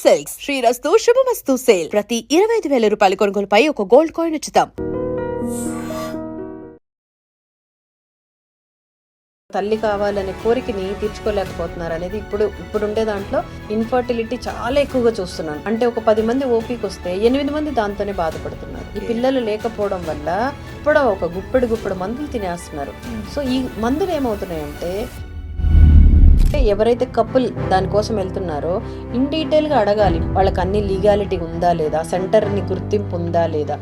Silks శ్రీరస్తు శుభమస్తు sale ప్రతి 25,000 రూపాయల కొనుగోలుపై ఒక గోల్డ్ కాయిన్ ఉచితం. తల్లి కావాలనే కోరికని తీర్చుకోలేకపోతున్నారు అనేది ఇప్పుడుండే దాంట్లో ఇన్ఫర్టిలిటీ చాలా ఎక్కువగా చూస్తున్నాను. అంటే ఒక 10 మంది ఓపీకి వస్తే 8 మంది దాంతోనే బాధపడుతున్నారు. ఈ పిల్లలు లేకపోవడం వల్ల ఇప్పుడు ఒక గుప్పెడు మందులు తినేస్తున్నారు. సో ఈ మందులు ఏమవుతున్నాయంటే ఎవరైతే కపుల్ దానికోసం వెళ్తున్నారో ఇన్ డీటెయిల్గా అడగాలి, వాళ్ళకి అన్ని లీగాలిటీ ఉందా లేదా, సెంటర్ని గుర్తింపు ఉందా లేదా,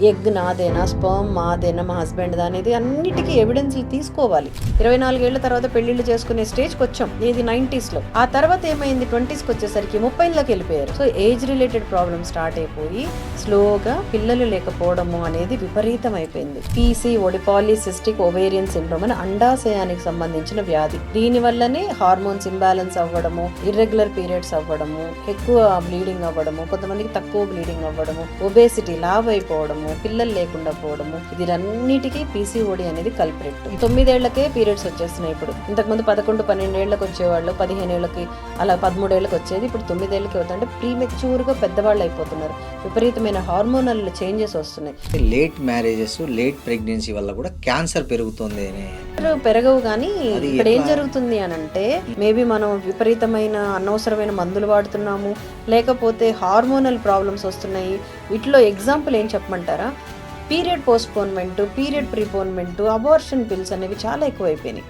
ఎగ్ నాదేనా, స్పర్మ్ మాదేనా, మా హస్బెండ్ అనేది అన్నిటికీ ఎవిడెన్స్లు తీసుకోవాలి. 24 ఏళ్ల తర్వాత పెళ్లిళ్ళు చేసుకునే స్టేజ్కి వచ్చాం, ఇది 90sలో. ఆ తర్వాత ఏమైంది, 20sకి వచ్చేసరికి 30లోకి వెళ్ళిపోయారు. So age related problem start అయిపోయి స్లోగా పిల్లలు లేకపోవడము అనేది విపరీతం అయిపోయింది. PCOD పాలిసిస్టిక్ ఓవేరియన్ సిండ్రోమ్ అని అండాశయానికి సంబంధించిన వ్యాధి. దీని వల్లనే హార్మోన్స్ ఇంబ్యాలెన్స్ అవ్వడము, ఇర్రెగ్యులర్ పీరియడ్స్ అవ్వడము, ఎక్కువ బ్లీడింగ్ అవ్వడము, కొంతమందికి తక్కువ బ్లీడింగ్ అవ్వడము, ఒబేసిటీ, లావ్ అయిపోవడము, పిల్లలు లేకుండా పోవడము, వీటన్నిటికీ PCOD అనేది కల్ప్రిట్. 9 ఏళ్లకే పీరియడ్స్ వచ్చేస్తున్నాయి ఇప్పుడు. ఇంతకుముందు 11, 12 ఏళ్లకు వచ్చేవాళ్ళు, 15 ఏళ్లకి, అలా 13 ఏళ్లకు వచ్చేది. ఇప్పుడు 9 ఏళ్లకి అవుతుంటే ప్రీమెచ్యూర్ గా పెద్దవాళ్ళు అయిపోతున్నారు. విపరీతమైన హార్మోనల్ చేంజెస్ వస్తున్నాయి. లేట్ మ్యారేజెస్, లేట్ ప్రెగ్నెన్సీ వల్ల కూడా క్యాన్సర్ పెరుగుతుంది. పెరగవు కానీ ఇక్కడ ఏం జరుగుతుంది అని అంటే, మేబీ మనం విపరీతమైన అనవసరమైన మందులు వాడుతున్నాము, లేకపోతే హార్మోనల్ ప్రాబ్లమ్స్ వస్తున్నాయి. వీటిలో ఎగ్జాంపుల్ ఏం చెప్పమంటారా, period postponement, period preponement, abortion pills అనేవి చాలా ఎక్కువైపోయినాయి.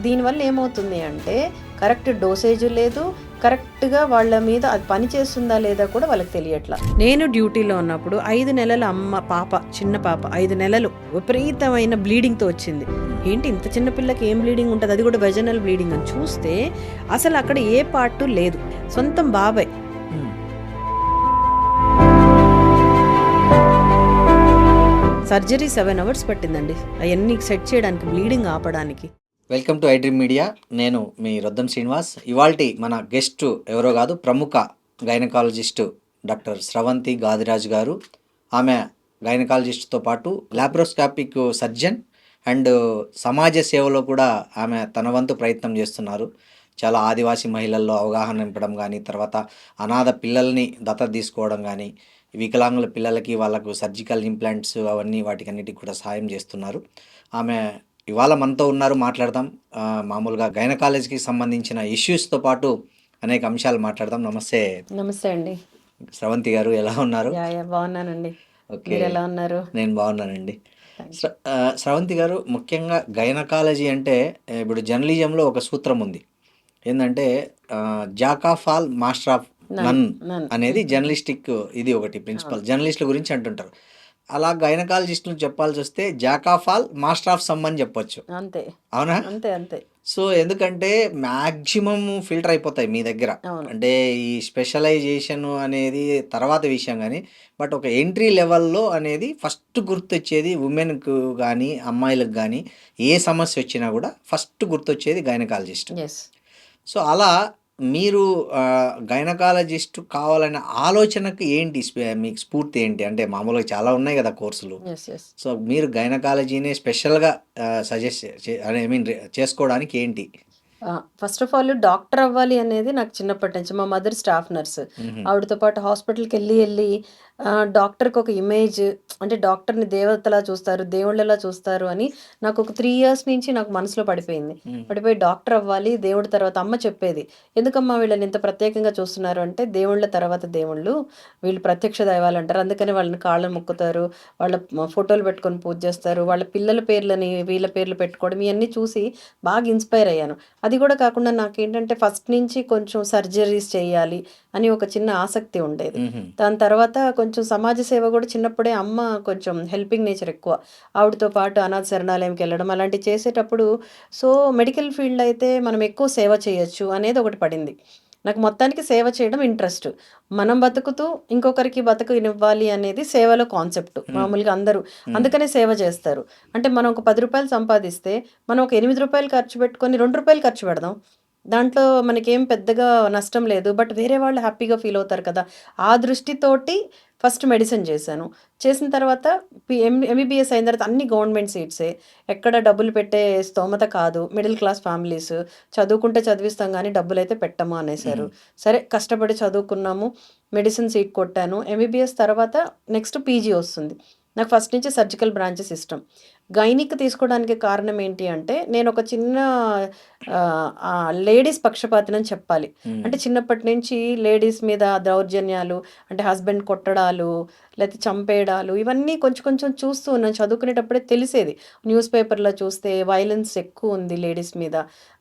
దీనివల్ల ఏమవుతుంది అంటే కరెక్ట్ డోసేజ్ లేదు, కరెక్ట్గా వాళ్ళ మీద అది పని చేస్తుందా లేదా కూడా వాళ్ళకి తెలియట్లా. నేను డ్యూటీలో ఉన్నప్పుడు 5 నెలల చిన్న పాప 5 నెలలు విపరీతమైన బ్లీడింగ్తో వచ్చింది. ఏంటి ఇంత చిన్న పిల్లకి ఏం బ్లీడింగ్ ఉంటుంది, అది కూడా వెజనల్ బ్లీడింగ్ అని చూస్తే అసలు అక్కడ ఏ పార్ట్ లేదు. సొంతం బాబాయ్ సర్జరీ 7 hours పట్టిందండి అవన్నీ సెట్ చేయడానికి, బ్లీడింగ్ ఆపడానికి. Welcome to iDream media. నేను మీ రొద్దం శ్రీనివాస్. ఇవాల్టి మన గెస్ట్ ఎవరో కాదు, ప్రముఖ గైనకాలజిస్టు డాక్టర్ స్రవంతి గాదిరాజు గారు. ఆమె గైనకాలజిస్ట్తో పాటు లాప్రోస్కాపిక్ సర్జన్ అండ్ సమాజ సేవలో కూడా ఆమె తన వంతు ప్రయత్నం చేస్తున్నారు. చాలా ఆదివాసీ మహిళల్లో అవగాహన నింపడం కానీ, తర్వాత అనాథ పిల్లల్ని దత్తత తీసుకోవడం కానీ, వికలాంగుల పిల్లలకి వాళ్ళకు సర్జికల్ ఇంప్లాంట్స్ అవన్నీ వాటికన్నిటికి కూడా సాయం చేస్తున్నారు. ఆమె ఇవాళ మనతో ఉన్నారు, మాట్లాడదాం. మామూలుగా గైనకాలజీకి సంబంధించిన ఇష్యూస్తో పాటు అనేక అంశాలు మాట్లాడదాం. నమస్తే. నమస్తే అండి స్రవంతి గారు, ఎలా ఉన్నారు? బాగున్నానండి. ఓకే, ఎలా ఉన్నారు? నేను బాగున్నానండి. స్రవంతి గారు, ముఖ్యంగా గైనకాలజీ అంటే ఇప్పుడు జర్నలిజంలో ఒక సూత్రం ఉంది, ఏంటంటే jack of all master of none అనేది జర్నలిస్టిక్ ఇది ఒకటి ప్రిన్సిపల్, జర్నలిస్టుల గురించి అంటుంటారు. అలా గైనకాలజిస్టులు చెప్పాల్సి వస్తే Jack of all master of some అని చెప్పొచ్చు. అంతే, అవునా? అంతే అంతే. సో ఎందుకంటే మ్యాక్సిమం ఫిల్టర్ అయిపోతాయి మీ దగ్గర. అంటే ఈ స్పెషలైజేషన్ అనేది తర్వాత విషయం కానీ, బట్ ఒక ఎంట్రీ లెవెల్లో అనేది ఫస్ట్ గుర్తొచ్చేది ఉమెన్కు కానీ అమ్మాయిలకు కానీ ఏ సమస్య వచ్చినా కూడా ఫస్ట్ గుర్తొచ్చేది గైనకాలజిస్ట్. సో అలా మీరు గైనకాలజిస్ట్ కావాలనే ఆలోచనకు ఏంటి మీకు స్ఫూర్తి ఏంటి? అంటే మామూలుగా చాలా ఉన్నాయి కదా కోర్సులు. సో మీరు గైనకాలజీని స్పెషల్గా సజెస్ట్ చేసుకోవడానికి ఏంటి? ఫస్ట్ ఆఫ్ ఆల్ డాక్టర్ అవ్వాలి అనేది నాకు చిన్నప్పటి నుంచి, మా మదర్ స్టాఫ్ నర్స్, ఆవిడతో పాటు హాస్పిటల్కి వెళ్ళి డాక్టర్కి ఒక ఇమేజ్, అంటే డాక్టర్ని దేవతలా చూస్తారు, దేవుళ్ళలా చూస్తారు అని నాకు ఒక 3 years నుంచి నాకు మనసులో పడిపోయి డాక్టర్ అవ్వాలి. దేవుడి తర్వాత అమ్మ చెప్పేది, ఎందుకమ్మా వీళ్ళని ఇంత ప్రత్యేకంగా చూస్తున్నారు అంటే, దేవుళ్ళ తర్వాత దేవుళ్ళు, వీళ్ళు ప్రత్యక్ష దైవాలు అంటారు, అందుకని వాళ్ళని కాళ్ళని మొక్కుతారు, వాళ్ళ ఫోటోలు పెట్టుకొని పూజ చేస్తారు, వాళ్ళ పిల్లల పేర్లని వీళ్ళ పేర్లు పెట్టుకోవడం, ఇవన్నీ చూసి బాగా ఇన్స్పైర్ అయ్యాను. అది కూడా కాకుండా నాకేంటంటే ఫస్ట్ నుంచి కొంచెం సర్జరీస్ చేయాలి అని ఒక చిన్న ఆసక్తి ఉండేది. దాని తర్వాత కొంచెం సమాజ సేవ కూడా చిన్నప్పుడే, అమ్మ కొంచెం హెల్పింగ్ నేచర్ ఎక్కువ, ఆవిడతో పాటు అనాథ శరణాలయంకి వెళ్ళడం అలాంటివి చేసేటప్పుడు, సో మెడికల్ ఫీల్డ్ అయితే మనం ఎక్కువ సేవ చేయొచ్చు అనేది ఒకటి పడింది నాకు. మొత్తానికి సేవ చేయడం ఇంట్రెస్ట్, మనం బతుకుతూ ఇంకొకరికి బతుకునివ్వాలి అనేది సేవలో కాన్సెప్ట్. మామూలుగా అందరూ అందుకనే సేవ చేస్తారు. అంటే మనం ఒక 10 రూపాయలు సంపాదిస్తే మనం ఒక 8 రూపాయలు ఖర్చు పెట్టుకొని 2 రూపాయలు ఖర్చు పెడదాం, దాంట్లో మనకేం పెద్దగా నష్టం లేదు, బట్ వేరే వాళ్ళు హ్యాపీగా ఫీల్ అవుతారు కదా. ఆ దృష్టితోటి ఫస్ట్ మెడిసిన్ చేశాను. చేసిన తర్వాత ఎంబీబీఎస్ అయిన తర్వాత అన్ని గవర్నమెంట్ సీట్సే. ఎక్కడ డబ్బులు పెట్టే స్తోమత కాదు. Middle class families. చదువుకుంటే చదివిస్తాం గానీ డబ్బులైతే పెట్టము అనేశారు. సరే కష్టపడి చదువుకున్నాము. మెడిసిన్ సీట్ కొట్టాను. ఎంబీబీఎస్ తర్వాత నెక్స్ట్ పీజీ వస్తుంది. నాకు ఫస్ట్ నుంచి సర్జికల్ బ్రాంచెస్ ఇష్టం. గైనిక్ తీసుకోవడానికి కారణం ఏంటి అంటే, నేను ఒక చిన్న లేడీస్ పక్షపాతినని చెప్పాలి. అంటే చిన్నప్పటి నుంచి లేడీస్ మీద దౌర్జన్యాలు, అంటే హస్బెండ్ కొట్టడాలు, లేకపోతే చంపేయడాలు, ఇవన్నీ కొంచెం కొంచెం చూస్తూ ఉన్నాను. చదువుకునేటప్పుడే తెలిసేది. న్యూస్ పేపర్‌లో చూస్తే వయలెన్స్ ఎక్కువ ఉంది లేడీస్ మీద.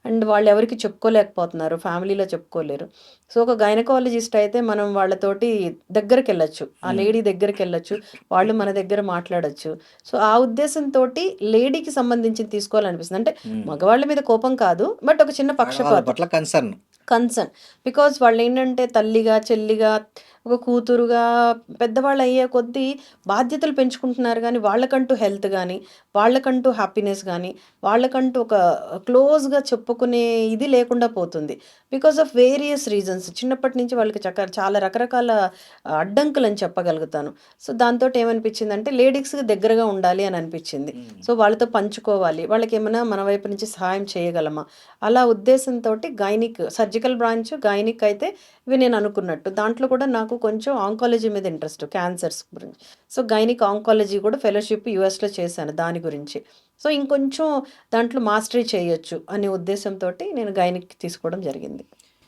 అండ్ వాళ్ళు ఎవరికీ చెప్పుకోలేకపోతున్నారు. ఫ్యామిలీలో చెప్పుకోలేరు. సో, ఒక గైనకాలజిస్ట్ అయితే మనం వాళ్ళతోటి దగ్గరికెళ్ళొచ్చు. ఆ లేడీ దగ్గరికెళ్ళొచ్చు. వాళ్ళు మన దగ్గర మాట్లాడొచ్చు. సో, ఆ ఉద్దేశంతోటి లేడీకి సంబంధించింది తీసుకోవాలనిపిస్తుంది. అంటే మగవాళ్ళ మీద కోపం కాదు. బట్ ఒక చిన్న వాళ్ళ పక్షపాతం. పట్ల కన్సర్న్. కన్సర్న్. బికాజ్ వాళ్ళేంటంటే తల్లిగా, చెల్లిగా, ఒక కూతురుగా పెద్దవాళ్ళు అయ్యే కొద్దీ బాధ్యతలు పెంచుకుంటున్నారు గానీ, వాళ్ళకంటూ హెల్త్ గానీ, వాళ్ళకంటూ హ్యాపీనెస్ గానీ, వాళ్ళకంటూ ఒక క్లోజ్‌గా చెప్పుకునే ఇది లేకుండా పోతుంది. Because of various reasons. చిన్నప్పటి నుంచి వాళ్ళకి చాలా రకరకాల అడ్డంకులని చెప్పగలుగుతాను. సో, దాంతోటి ఏమనిపించిందంటే లేడీస్‌కి దగ్గరగా ఉండాలి అని అనిపించింది. సో, వాళ్ళతో పంచుకోవాలి. వాళ్ళకేమైనా మన వైపు నుంచి సహాయం చేయగలమా? అలా ఉద్దేశంతోటి సర్జికల్ బ్రాంచ్, గైనిక్ అయితే ఇవి నేను అనుకున్నట్టు. దాంట్లో కూడా నాకు కొంచెం ఆంకాలజీ మీద ఇంట్రెస్ట్. క్యాన్సర్స్ గురించి. సో, గైనిక్ ఆంకాలజీ కూడా ఫెలోషిప్ యూఎస్‌లో చేశాను దాని గురించి. సో, ఇంకొంచెం దాంట్లో మాస్టరీ చేయొచ్చు అనే ఉద్దేశంతోటి నేను గైనిక్ తీసుకోవడం జరిగింది.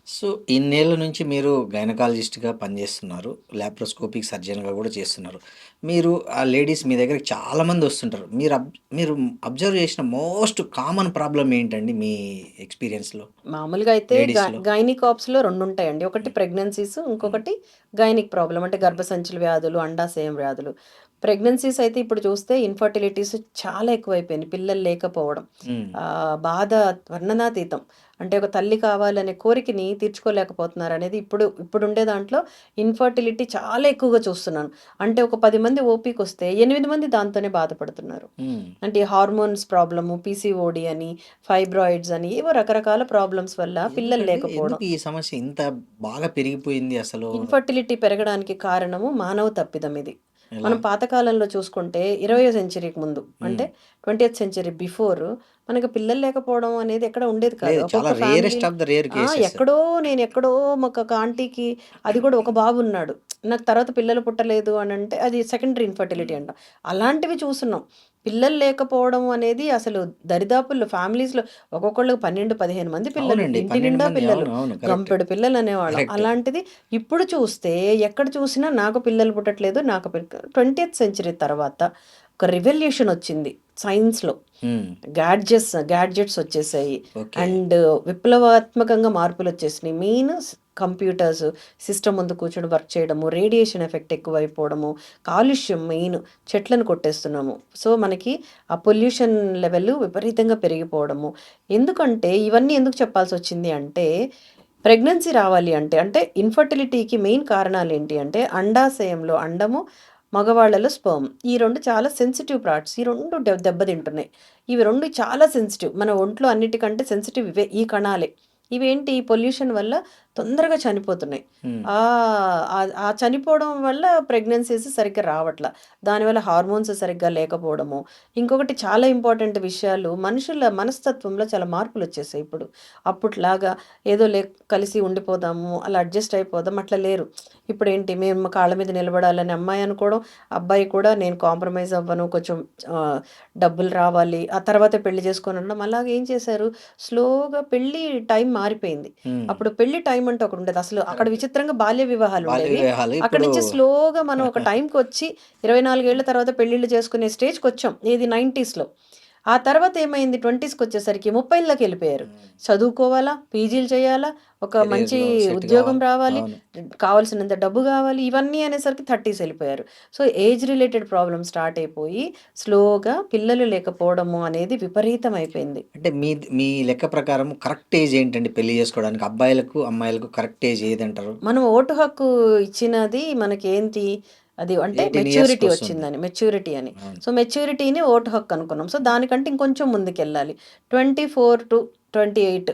సో, ఇన్నేళ్ల నుంచి మీరు గైనకాలజిస్ట్‌గా పనిచేస్తున్నారు. లాప్రోస్కోపిక్ సర్జన్‌గా కూడా చేస్తున్నారు. మీరు ఆ లేడీస్ మీ దగ్గరికి చాలామంది వస్తుంటారు. మీరు అబ్జర్వ్ చేసిన మోస్ట్ కామన్ ప్రాబ్లమ్ ఏంటండి మీ ఎక్స్‌పీరియన్స్‌లో మామూలుగా అయితే లేడీస్‌లో? గైనిక్ ఆప్స్‌లో 2 ఉంటాయండి. ఒకటి ప్రెగ్నెన్సీస్, ఇంకొకటి గైనిక్ ప్రాబ్లమ్ అంటే గర్భసంచుల వ్యాధులు, అండాశయం వ్యాధులు. ప్రెగ్నెన్సీస్ అయితే ఇప్పుడు చూస్తే ఇన్‌ఫర్టిలిటీస్ చాలా ఎక్కువైపోయినాయి. పిల్లలు లేకపోవడం. హ్మ్. బాధ వర్ణనాతీతం. అంటే ఒక తల్లి కావాలనే కోరికని తీర్చుకోలేకపోతున్నారనేది ఇప్పుడుండే దాంట్లో ఇన్‌ఫర్టిలిటీ చాలా ఎక్కువగా చూస్తున్నాను. అంటే ఒక 10 మంది ఓపీకొస్తే 8 మంది దాంతోనే బాధపడుతున్నారు. హ్మ్. అంటే హార్మోన్స్ ప్రాబ్లము, పీసీఓడీ అని, ఫైబ్రాయిడ్స్ అని ఏవో రకరకాల ప్రాబ్లమ్స్ వల్ల పిల్లలు ఎందుకండి? లేకపోవడం. ఎందుకు ఈ సమస్య ఇంత బాగా పెరిగిపోయింది అసలు? ఇన్‌ఫర్టిలిటీ పెరగడానికి కారణము మానవ తప్పిదం ఇది. ఎలా? మనం పాతకాలంలో చూసుకుంటే 20వ సెంచరీకి ముందు అంటే హ్మ్. 20థ్ సెంచరీ బిఫోర్ మనకు పిల్లలు లేకపోవడం అనేది ఎక్కడ ఉండేది కాదు. లేదు. చాలా ఒక్కొక్క రేరెస్ట్ ఫ్యామిలీలో ఆఫ్ ద రేర్ కేసెస్. ఎక్కడో మాకొక ఆంటీకి అది కూడా ఒక బాబున్నాడు. నాకు తర్వాత పిల్లలు పుట్టలేదు అనంటే అది సెకండరీ ఇన్‌ఫర్టిలిటీ హ్మ్. అంటాం. అలాంటివి చూస్తున్నాం. పిల్లలు లేకపోవడం అనేది అసలు దరిదాపుల్లో ఫ్యామిలీస్‌లో ఒక్కొక్కళ్ళకి 12, 15 మంది పిల్లలు. అవునండి. ఇంటి 12 నిండా మంది. పిల్లలు. అవును. అవును. కరెక్ట్. గంపెడు పిల్లలు అనేవాళ్ళం. కరెక్ట్. అలాంటిది ఇప్పుడు చూస్తే ఎక్కడ చూసినా నాకు పిల్లలు పుట్టట్లేదు. 20థ్ సెంచరీ తర్వాత ఒక రివల్యూషన్ వచ్చింది సైన్స్‌లో. హ్మ్. గ్యాడ్జెట్స్ వచ్చేసాయి. ఓకే. అండ్ విప్లవాత్మకంగా మార్పులొచ్చేసినాయి. మెయిన్ కంప్యూటర్స్, సిస్టమ్ ముందు కూర్చొని వర్క్ చేయడము, రేడియేషన్ ఎఫెక్ట్ ఎక్కువైపోవడము, కాలుష్యం మెయిన్ చెట్లను కొట్టేస్తున్నాము. సో, మనకి ఆ పొల్యూషన్ లెవెల్ విపరీతంగా పెరిగిపోవడము. ఎందుకంటే ఇవన్నీ ఎందుకు చెప్పాల్సొచ్చింది అంటే, ప్రెగ్నెన్సీ రావాలి అంటే ఇన్‌ఫర్టిలిటీకి మెయిన్ కారణాలేంటి అంటే, అండాశయంలో అండము, మగవాళ్ళలో స్పెర్మ్. ఈ 2 చాలా సెన్సిటివ్ పార్ట్స్. ఈ 2 దెబ్బతింటున్నాయి. ఇవి 2 చాలా సెన్సిటివ్. మన ఒంట్లో అన్నిటికంటే సెన్సిటివ్ ఇవే. ఈ కణాలే. ఇవేంటి పొల్యూషన్ వల్ల తొందరగా చనిపోతున్నాయి. హ్మ్. ఆ చనిపోవడం వల్ల ప్రెగ్నెన్సీస్ సరిగ్గా రావట్ల. దానివల్ల హార్మోన్స్ సరిగ్గా లేకపోవడము. ఇంకొకటి చాలా ఇంపార్టెంట్ విషయాలు మనుషుల మనస్తత్వంలో చాలా మార్పులొచ్చేసాయి ఇప్పుడు. అప్పట్లాగా ఏదో కలిసి ఉండిపోదాము, అలా అడ్జస్ట్ అయిపోదాం అట్లా లేరు. ఇప్పుడేంటి మేము మా కాళ్ళ మీద నిలబడాలని అమ్మాయి అనుకోవడం, అబ్బాయి కూడా నేను కాంప్రమైజ్ అవ్వను, కొంచెం డబ్బులు రావాలి, ఆ తర్వాతే పెళ్లి చేసుకోనడం. అలాగే ఏం చేశారు, స్లోగా పెళ్లి టైం మారిపోయింది. హ్మ్. అప్పుడు పెళ్లి టైం అంటూ ఒకటుండేది. అసలు అక్కడ కరెక్ట్. విచిత్రంగా బాల్య బాల్య వివాహాలుండేవి. వివాహాలు అక్కడి ఇప్పుడు నుంచి స్లోగా మనం ఒక టైంకొచ్చి 24 ఏళ్ల తర్వాత పెళ్ళిళ్ళు చేసుకునే స్టేజ్‌కొచ్చాం. ఏది 90స్‌లో. ఆ తర్వాత ఏమైంది 20స్‌కొచ్చేసరికి 30ల్లోకెళ్ళిపోయారు. హ్మ్. చదువుకోవాలా, పీజీలు చేయాలా, ఒక మంచి కెరియర్‌లో సెట్ ఉద్యోగం గావాలి. రావాలి, అవును. కావాల్సినంత డబ్బు గావాలి. ఇవన్నీ అనేసరికి 30స్ ఎళ్ళిపోయారు. So, age related problems start అయిపోయి స్లోగా పిల్లలు లేకపోవడము అనేది విపరీతమైపోయింది. అంటే మీ లెక్క ప్రకారం కరెక్ట్ ఏజ్ ఏంటండి పెళ్లి చేసుకోవడానికి? అబ్బాయిలకు, అమ్మాయిలకు కరెక్ట్ ఏజ్ ఏదంటారు? మనం ఓటు హక్కు ఇచ్చినది మనకేంటి? అది అంటే 18 మెచ్యూరిటీ ఇయర్స్‌కొస్తుంది. వచ్చిందని. మెచ్యూరిటీ అని. అవును. సో, మెచ్యూరిటీని ఓటు హక్కు అనుకున్నాం. సో, దానికంటే ఇంకొంచెం ముందుకెళ్ళాలి. 24-28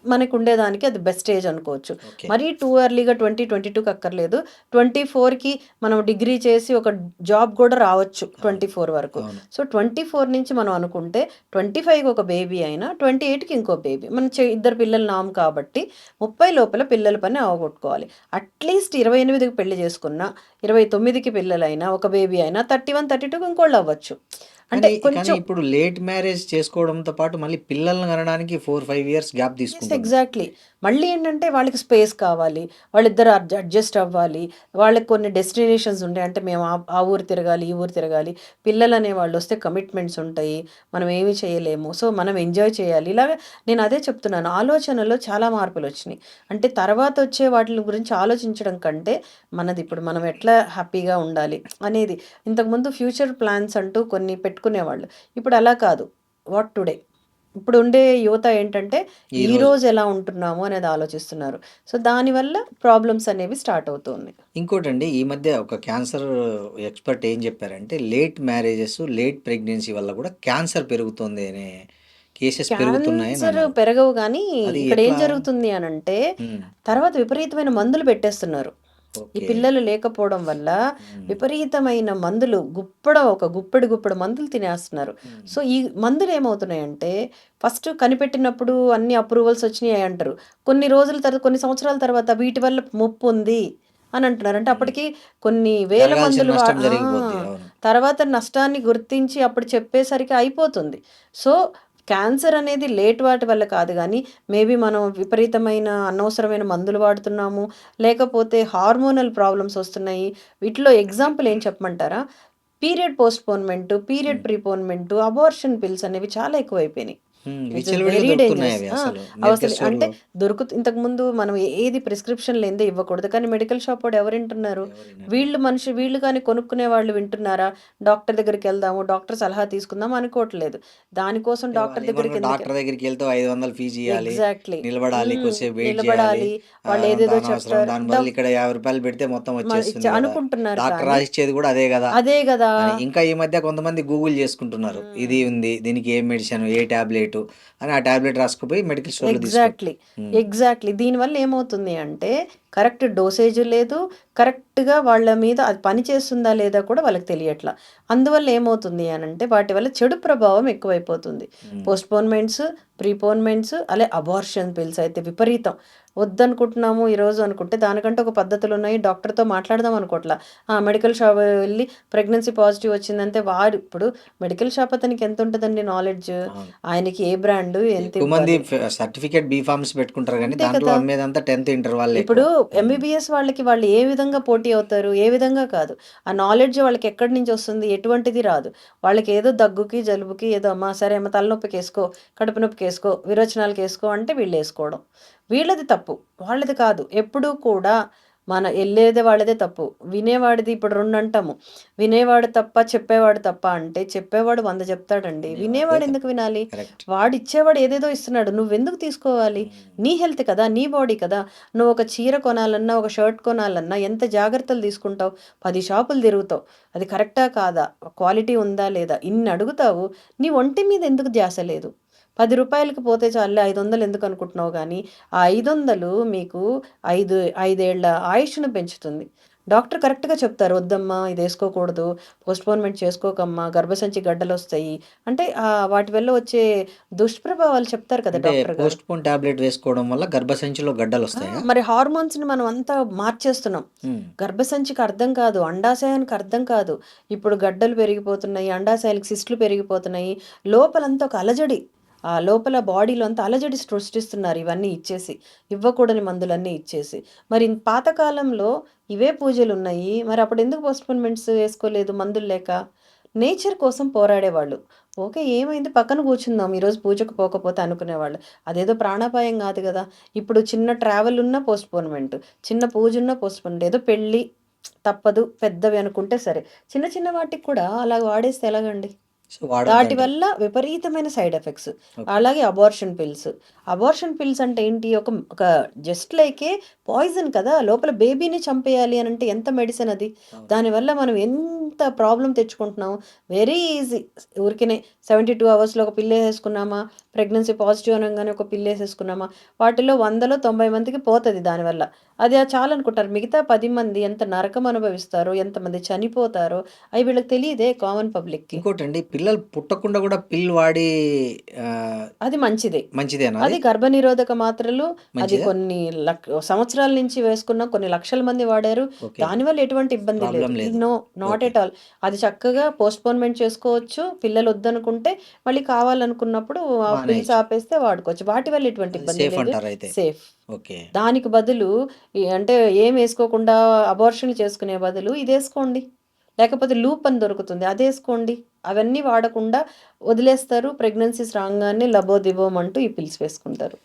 మనకు ఉండేదానికి అది బెస్ట్ ఏజ్ అనుకోవచ్చు. ఓకే. మరీ టూ ఎర్లీగా 22కి అక్కర్లేదు. 24కి మనం డిగ్రీ చేసి ఒక జాబ్ కూడా రావచ్చు 24 వరకు. అవును. సో 24 నుంచి మనం అనుకుంటే 25కి ఒక బేబీ అయినా 28కి ఇంకో బేబీ. మనం ఇద్దరు పిల్లలు నాము కాబట్టి 30 లోపల పిల్లల పని అవగొట్టుకోవాలి. అట్లీస్ట్ 28కి పెళ్లి చేసుకున్నా 29కి పిల్లలైనా ఒక బేబీ అయినా 31, 32కి ఇంకోళ్ళు అవ్వచ్చు. అంటే కానీ కొంచెం ఇప్పుడు లేట్ మ్యారేజ్ చేసుకోవడంతో పాటు మళ్ళీ పిల్లల్ని కనడానికి 4, 5 ఇయర్స్ గ్యాప్ ఎస్ తీసుకుంటున్నారు. ఎగ్జాక్ట్లీ. మళ్ళీ ఏంటంటే వాళ్ళకి స్పేస్ కావాలి, వాళ్ళిద్దరు అడ్జస్ట్ అవ్వాలి, వాళ్ళకి కొన్ని డెస్టినేషన్స్ ఉంటాయి. అంటే మేము ఆ ఊరు తిరగాలి, ఈ ఊరు తిరగాలి, పిల్లలు అనే వాళ్ళు వస్తే కమిట్మెంట్స్ ఉంటాయి, మనం ఏమీ చేయలేము, సో మనం ఎంజాయ్ చేయాలి. ఇలాగ నేను అదే చెప్తున్నాను, ఆలోచనలో చాలా మార్పులు వచ్చినాయి. అంటే తర్వాత వచ్చే వాటి గురించి ఆలోచించడం కంటే మనది ఇప్పుడు మనం ఎట్లా హ్యాపీగా ఉండాలి అనేది, ఇంతకుముందు ఫ్యూచర్ ప్లాన్స్ అంటూ కొన్ని పెట్టుకునేవాళ్ళు. ఇప్పుడు అలా కాదు, వాట్ టుడే. ఇప్పుడు ఉండే యువత ఏంటంటే ఈ ఈ రోజు రోజు ఎలా ఉంటున్నాము అనేది ఆలోచిస్తున్నారు. సో దానివల్ల ప్రాబ్లమ్స్ అనేవి స్టార్ట్ అవుతున్నాయి. ఇంకోటండి, ఈ మధ్య ఒక క్యాన్సర్ ఎక్స్పర్ట్ ఏం చెప్పారంటే లేట్ మ్యారేజెస్, లేట్ ప్రెగ్నెన్సీ వల్ల కూడా క్యాన్సర్ పెరుగుతుంది అనే కేసెస్ పెరుగుతున్నాయని క్యాన్సర్ అన్నారు. పెరగవు కానీ అది ఇక్కడ ఏం ఎట్లా? జరుగుతుంది అని అంటే ఉమ్, తర్వాత విపరీతమైన మందులు పెట్టేస్తున్నారు. ఈ ఓకే. పిల్లలు లేకపోవడం వల్ల ఉమ్, విపరీతమైన మందులు ఒక గుప్పెడు మందులు తినేస్తున్నారు. ఉమ్, సో ఈ మందులు ఏమవుతున్నాయంటే ఫస్ట్ కనిపెట్టినప్పుడు అన్ని అప్రూవల్స్ వచ్చినాయి అంటారు. కొన్ని రోజుల తర్వాత, కొన్ని సంవత్సరాల తర్వాత వీటి వల్ల ముప్పు ఉంది అని అంటున్నారు. అంటే ఉమ్. అప్పటికి కొన్ని వేల జరగాల్సిన మందులు నష్టం జరిగిపోద్ది. అవును. తర్వాత నష్టాన్ని గుర్తించి అప్పుడు చెప్పేసరికి అయిపోతుంది. సో క్యాన్సర్ అనేది లేట్ వాటి వల్ల కాదు కానీ మేబీ మనం విపరీతమైన అనవసరమైన మందులు వాడుతున్నాము, లేకపోతే హార్మోనల్ ప్రాబ్లమ్స్ వస్తున్నాయి. వీటిలో ఎగ్జాంపుల్ ఏం చెప్పమంటారా? పీరియడ్ పోస్ట్‌పోన్‌మెంట్, పీరియడ్ ఉమ్, ప్రీపోన్‌మెంట్, అబార్షన్ పిల్స్ అనేవి చాలా ఎక్కువైపోయినాయి. ఇట్స్ విచ్చలవిడిగా వెరీ దొరుకుతున్నాయి డేంజరస్. అవి అసలు అసలు మెడికల్ అంటే స్టోర్లో. ఇంతకుముందు మనం ఏది ప్రిస్క్రిప్షన్ లేనిదే ఇవ్వకూడదు. కానీ మెడికల్ షాప్ వాడు ఎవరు వింటున్నారు? ఎవరైనా వీళ్ళు కానీ కొనుక్కునే వాళ్ళు వింటున్నారా? డాక్టర్ దగ్గరికి వెళ్దాము, డాక్టర్ సలహా తీసుకుందాం అనుకోవట్లేదు. దానికోసం అంటే డాక్టర్ వాళ్ళు దగ్గరికి ఏమనుకో ఎందుకు డాక్టర్ దగ్గరికి వెళ్తే 500 ఫీజు ఇవ్వాలి, ఎగ్జాక్ట్‌లీ. నిలబడాలి, కొద్దిసేపు వెయిట్ చేయాలి. నిలబడాలి. వాళ్ళు అదంతా ఏదేదో అనవసరం. చెప్తారు. దాని బదులు ఇక్కడ 50 రూపాయలు పెడితే మొత్తం వచ్చేస్తుంది కదా, అనుకుంటున్నారు డాక్టర్ కానీ రాసిచ్చేది కూడా అదే కదా అదే గదా! అని. ఇంకా ఈ మధ్య కొంతమంది గూగుల్ చేసుకుంటున్నారు, ఇది హ్మ్. ఉంది, దీనికి ఏ మెడిసిన్, ఏ టాబ్లెట్ అని. ఆ టాబ్లెట్ రాసుకుపోయి మెడికల్ స్టోర్లో తీసుకో. ఎగ్జాక్ట్‌లీ. ఉమ్, దీనివల్ల ఏమవుతుంది అంటే కరెక్ట్ డోసేజ్ లేదు. కరెక్ట్‌గా వాళ్ళ మీద అది పనిచేస్తుందా లేదా కూడా వాళ్ళకి తెలియట్లా. అందువల్ల ఏమవుతుంది అనంటే వాటి వల్ల చెడు ప్రభావం ఎక్కువైపోతుంది. ఉమ్. పోస్ట్‌పోన్‌మెంట్స్, ప్రీపోన్‌మెంట్స్, అబార్షన్ పిల్స్ అయితే విపరీతం. వద్దనుకుంటున్నాము ఈరోజు అనుకుంటే దానికంటే ఒక పద్ధతులున్నాయి. డాక్టర్‌తో మాట్లాడదాం అనుకోట్లా. మెడికల్ షాప్ వెళ్లి ప్రెగ్నెన్సీ పాజిటివ్ వచ్చిందంటే వాడు ఇప్పుడు మెడికల్ షాప్ అతనికి ఎంతుంటదండి నాలెడ్జ్? అవును. ఆయనకి ఏ బ్రాండు ఎంత ఎక్కువ మంది ఇవ్వాలి? సర్టిఫికేట్ బీ ఫార్మ్స్ పెట్టుకుంటారు కానీ అంతే దాంట్లో కదా! అమ్మేదంతా 10th ఇంటర్ వాళ్ళే ఇప్పుడు ఎక్కువ. ఉమ్, ఎంబీబీఎస్ వాళ్ళు ఏ విధంగా పోటీ అవుతారు? ఏ విధంగా కాదు. ఆ నాలెడ్జ్ వాళ్ళకి ఎక్కడి నుంచి వస్తుంది? ఎటువంటిది రాదు. వాళ్ళకి ఏదో దగ్గుకి, జలుబుకి ఏదో అమ్మా సరే అమ్మ తలనొప్పికేసుకో, కడుపు నొప్పికేసుకో, విరోచనాలకేసుకో అంటే వీళ్ళేసుకోవడం. వీళ్ళది తప్పు. వాళ్ళది కాదు. ఎప్పుడూ కూడా మన ఎళ్ళేదే వాళ్ళదే తప్పు. వినేవాడిది ఇప్పుడు 2 అంటాము. వినేవాడు తప్ప, చెప్పేవాడు తప్ప అంటే చెప్పేవాడు 100 చెప్తాడండి. ధన్యవాదాలే వినేవాడు ఎందుకు వినాలి? కరెక్ట్. వాడిచ్చేవాడు ఏదేదో ఇస్తున్నాడు. నువ్వెందుకు తీసుకోవాలి? నీ హెల్త్ కదా! నీ బాడీ కదా! నువ్వు ఒక చీర కొనాలన్నా, ఒక షర్ట్ కొనాలన్నా ఎంత జాగ్రత్తలు తీసుకుంటావు? 10 షాపులు తిరుగుతావు. అది కరెక్టా కాదా? క్వాలిటీ ఉందా లేదా? ఇన్ని అడుగుతావు. నీ ఒంటి మీద ఎందుకు ధ్యాస లేదు? రూ. 10కి పోతే చాలులే 500 ఎందుకు అనుకుంటున్నావు గానీ, ఆ 500 మీకు 5 ఏళ్ల ఆయుష్‌ను పెంచుతుంది. డాక్టర్ కరెక్ట్‌గా చెప్తారు. "వద్దమ్మా ఇదేసుకోకూడదు. పోస్ట్‌పోన్‌మెంట్ చేసుకోకమ్మా. గర్భసంచి గడ్డలొస్తాయి." అంటే వాటి వల్ల వచ్చే దుష్ప్రభావాలు చెప్తారు కదా అంటే డాక్టర్ గారు. పోస్ట్ పోన్ టాబ్లెట్ వేసుకోవడం వల్ల గర్భసంచిలో గడ్డలు వస్తాయా? మరి హార్మోన్స్‌ని మనం అంతా మార్చేస్తున్నాం. ఉమ్, గర్భసంచికి అర్థం కాదు. అండాశయానికి అర్థం కాదు. ఇప్పుడు గడ్డలు పెరిగిపోతున్నాయి. అండాశయాలకు సిస్టులు పెరిగిపోతున్నాయి. లోపలంతా ఒక అలజడి. ఆ లోపల బాడీలో అంతా అలజడి సృష్టిస్తున్నారు ఇవన్నీ ఇచ్చేసి. ఇవ్వకూడని మందులన్నీ ఇచ్చేసి. మరి పాతకాలంలో ఇవే పూజలున్నాయి. మరి అప్పుడెందుకు పోస్ట్‌పోన్‌మెంట్స్ ఏసుకోలేదు మందులు లేక? నేచర్ కోసం పోరాడేవాళ్ళు. ఓకే. ఏమైంది పక్కన కూర్చుందాం. ఈరోజు పూజకు పోకపోతే అనుకునేవాళ్ళు. అదేదో ప్రాణాపాయం గాదు గదా! ఇప్పుడు చిన్న ట్రావెల్ ఉన్నా పోస్ట్‌పోన్‌మెంట్. చిన్న పూజున్నా పోస్ట్‌పోన్‌మెంట్. ఏదో పెళ్లి తప్పదు పెద్దవి అనుకుంటే సరే. చిన్న చిన్న వాటికి కూడా అలా వాడేస్తే ఎలాగండి? సో వాటి వాడొద్దంటారు. వల్ల విపరీతమైన సైడ్ ఎఫెక్ట్స్. ఓకే. అలాగే అబార్షన్ పిల్స్. అబార్షన్ పిల్స్ అంటే ఏంటి? ఒక ఒక జస్ట్ లైక్ పాయిజన్ కదా! లోపల బేబీని చంపేయాలి అనంటే ఎంత మెడిసిన్ అది. అవును. దానివల్ల మనం ఎంత ఎంత ప్రాబ్లం తెచ్చుకుంటున్నాం. Very easy. ఊరికనే 72 అవర్స్‌లో ఒక పిల్ ఏసేసుకున్నామా, ప్రెగ్నెన్సీ పాజిటివ్ అనంగానే ఒక పిల్ ఏసేసుకున్నామా, వాటిలో 100లో 90 మందికి పోతది దానివల్ల. అది చాలనుకుంటారు. మిగతా 10 మంది ఎంత నరకం అనుభవిస్తారో, ఎంతమంది చనిపోతారో అయి వీళ్ళకి తెలీదే కామన్ పబ్లిక్‌కి. ఇంకోటండి, పిల్లలు పుట్టకుండా కూడా పిల్ వాడి ఆహ్, అది మంచిదే. మంచిదేనా అది? అది గర్భనిరోధక మాత్రలు. అది మంచిదా? కొన్ని సంవత్సరాల నుంచి వేసుకున్న కొన్ని లక్షల మంది వాడారు. ఓకే. దానివల్ల ఎటువంటి ఇబ్బంది లేదు. ప్రాబ్లమ్ లేదు. No, not okay. At all. అది చక్కగా పోస్ట్‌పోన్‌మెంట్ చేసుకోవచ్చు. పిల్లలు వద్దనుకుంటే మళ్ళీ కావాలనుకున్నప్పుడు ఆ పిల్స్ మానేయొచ్చు. ఆపేస్తే వాడుకోవచ్చు. వాటి వల్ల ఎటువంటి అది ఇబ్బంది సేఫ్ లేదు. అంటారైతే. సేఫ్. ఓకే. దానికి బదులు అంటే ఏం ఏసుకోకుండా అబార్షన్‌లు చేసుకునే బదులు ఇదేసుకోండి. లేకపోతే లూప్ అని దొరుకుతుంది. అదేసుకోండి. అవన్నీ వాడకుండా వదిలేస్తారు. ప్రెగ్నెన్సీస్ రాంగానే లబోదిబోమంటూ ఈ పిల్స్ వేసుకుంటారు.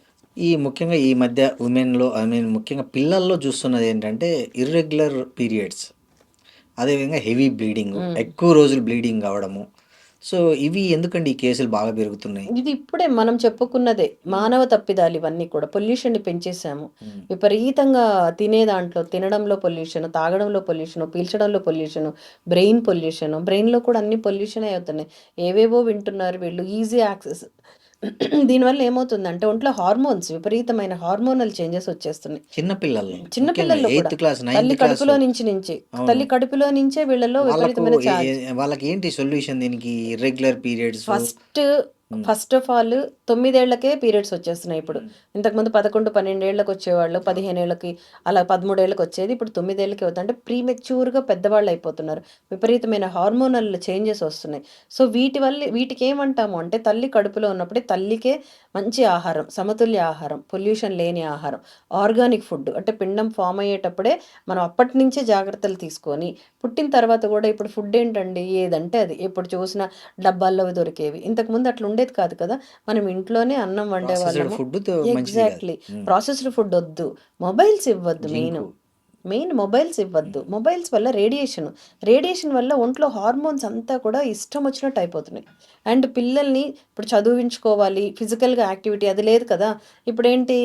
ముఖ్యంగా ఈ మధ్య వుమెన్‌లో, ఐ మీన్ ముఖ్యంగా పిల్లల్లో చూస్తున్నదేంటంటే ఇర్రెగ్యులర్ పీరియడ్స్. అదేవిధంగా హెవీ బ్లీడింగు. హ్మ్. ఎక్కువ రోజులు బ్లీడింగ్ అవ్వడము. సో, ఇవి ఎందుకండి ఈ కేసులు బాగా పెరుగుతున్నాయి? ఇది ఇప్పుడే మనం చెప్పుకున్నదే. హ్మ్. మానవ తప్పిదాలు ఇవన్నీ కూడా. పొల్యూషన్‌ని పెంచేసాము. హ్మ్. విపరీతంగా తినే దాంట్లో తినడంలో పొల్యూషన్, తాగడంలో పొల్యూషన్, పీల్చడంలో పొల్యూషన్, బ్రెయిన్ పొల్యూషన్. బ్రెయిన్‌లో కూడా అన్ని పొల్యూషనే అవుతున్నాయి. ఏవేవో వింటున్నారు వీళ్ళు. Easy access. దీనివల్ల ఏమవుతుందంటే ఒంట్లో హార్మోన్స్ విపరీతమైన హార్మోనల్ చేంజెస్ వచ్చేస్తున్నాయి. చిన్న పిల్లల్లో చిన్న ముఖ్యంగా పిల్లల్లో కూడా. 8థ్ క్లాస్, తల్లి 9థ్ క్లాసు. కడుపులో నుంచే. అవును. తల్లి కడుపులో నుంచే వీళ్ళలో వాళ్ళకు విపరీతమైన ఛార్జ్. వాళ్ళకేంటి సొల్యూషన్ దీనికి? Irregular periods. ఫస్ట్ హ్మ్. ఫస్ట్ ఆఫ్ ఆల్ 9 ఏళ్లకే పీరియడ్స్ వచ్చేస్తున్నాయి ఇప్పుడు. హ్మ్. ఇంతకుముందు 11, 12 ఏళ్ళకి వచ్చేవాళ్ళు. 15 ఏళ్ళకి అలా 13 ఏళ్ళకి వచ్చేది. ఇప్పుడు 9 ఏళ్ళకే అవుతుంది. అంటే ప్రీమెచ్యూర్‌గా పెద్దవాళ్ళు అయిపోతున్నారు. విపరీతమైన హార్మోనల్ చేంజెస్ వస్తున్నాయి. సో వీటి వల్ల వీటికి ఏమంటాము అంటే తల్లి కడుపులో ఉన్నప్పుడే తల్లికే మంచి ఆహారం, సమతుల్య ఆహారం, పొల్యూషన్ లేని ఆహారం, ఆర్గానిక్ ఫుడ్ అంటే పిండం ఫార్మ్ అయ్యేటప్పుడే మనం అప్పటి నుంచే జాగ్రత్తలు తీసుకొని పుట్టిన తర్వాత కూడా ఇప్పుడు ఫుడ్ ఏంటండి ఏదంటే అది. ఎప్పుడు చూసినా డబ్బాల్లో దొరికేవి. ఇంతకుముందు అట్లా ఉండేది కాదు కదా! మనం ఇంట్లోనే అన్నం ప్రాసెస్డ్ వండేవాళ్ళము. ఫుడ్ మంచిది కాదు. ఎగ్జాక్ట్‌లీ. హ్మ్. ప్రాసెస్డ్ ఫుడ్ ఒద్దు. మొబైల్స్ ఇవ్వద్దు మెయిను. జింకు. మెయిన్ మొబైల్స్ ఇవ్వద్దు. హ్మ్. మొబైల్స్ వల్ల రేడియేషన్. రేడియేషన్ వల్ల ఒంట్లో హార్మోన్స్ అంతా కూడా ఇష్టం వచ్చినట్టు అయిపోతున్నాయి. అండ్ పిల్లల్ని ఇప్పుడు చదివించుకోవాలి, ఫిజికల్‌గా యాక్టివిటీ అది లేదు కదా! ఇప్పుడేంటి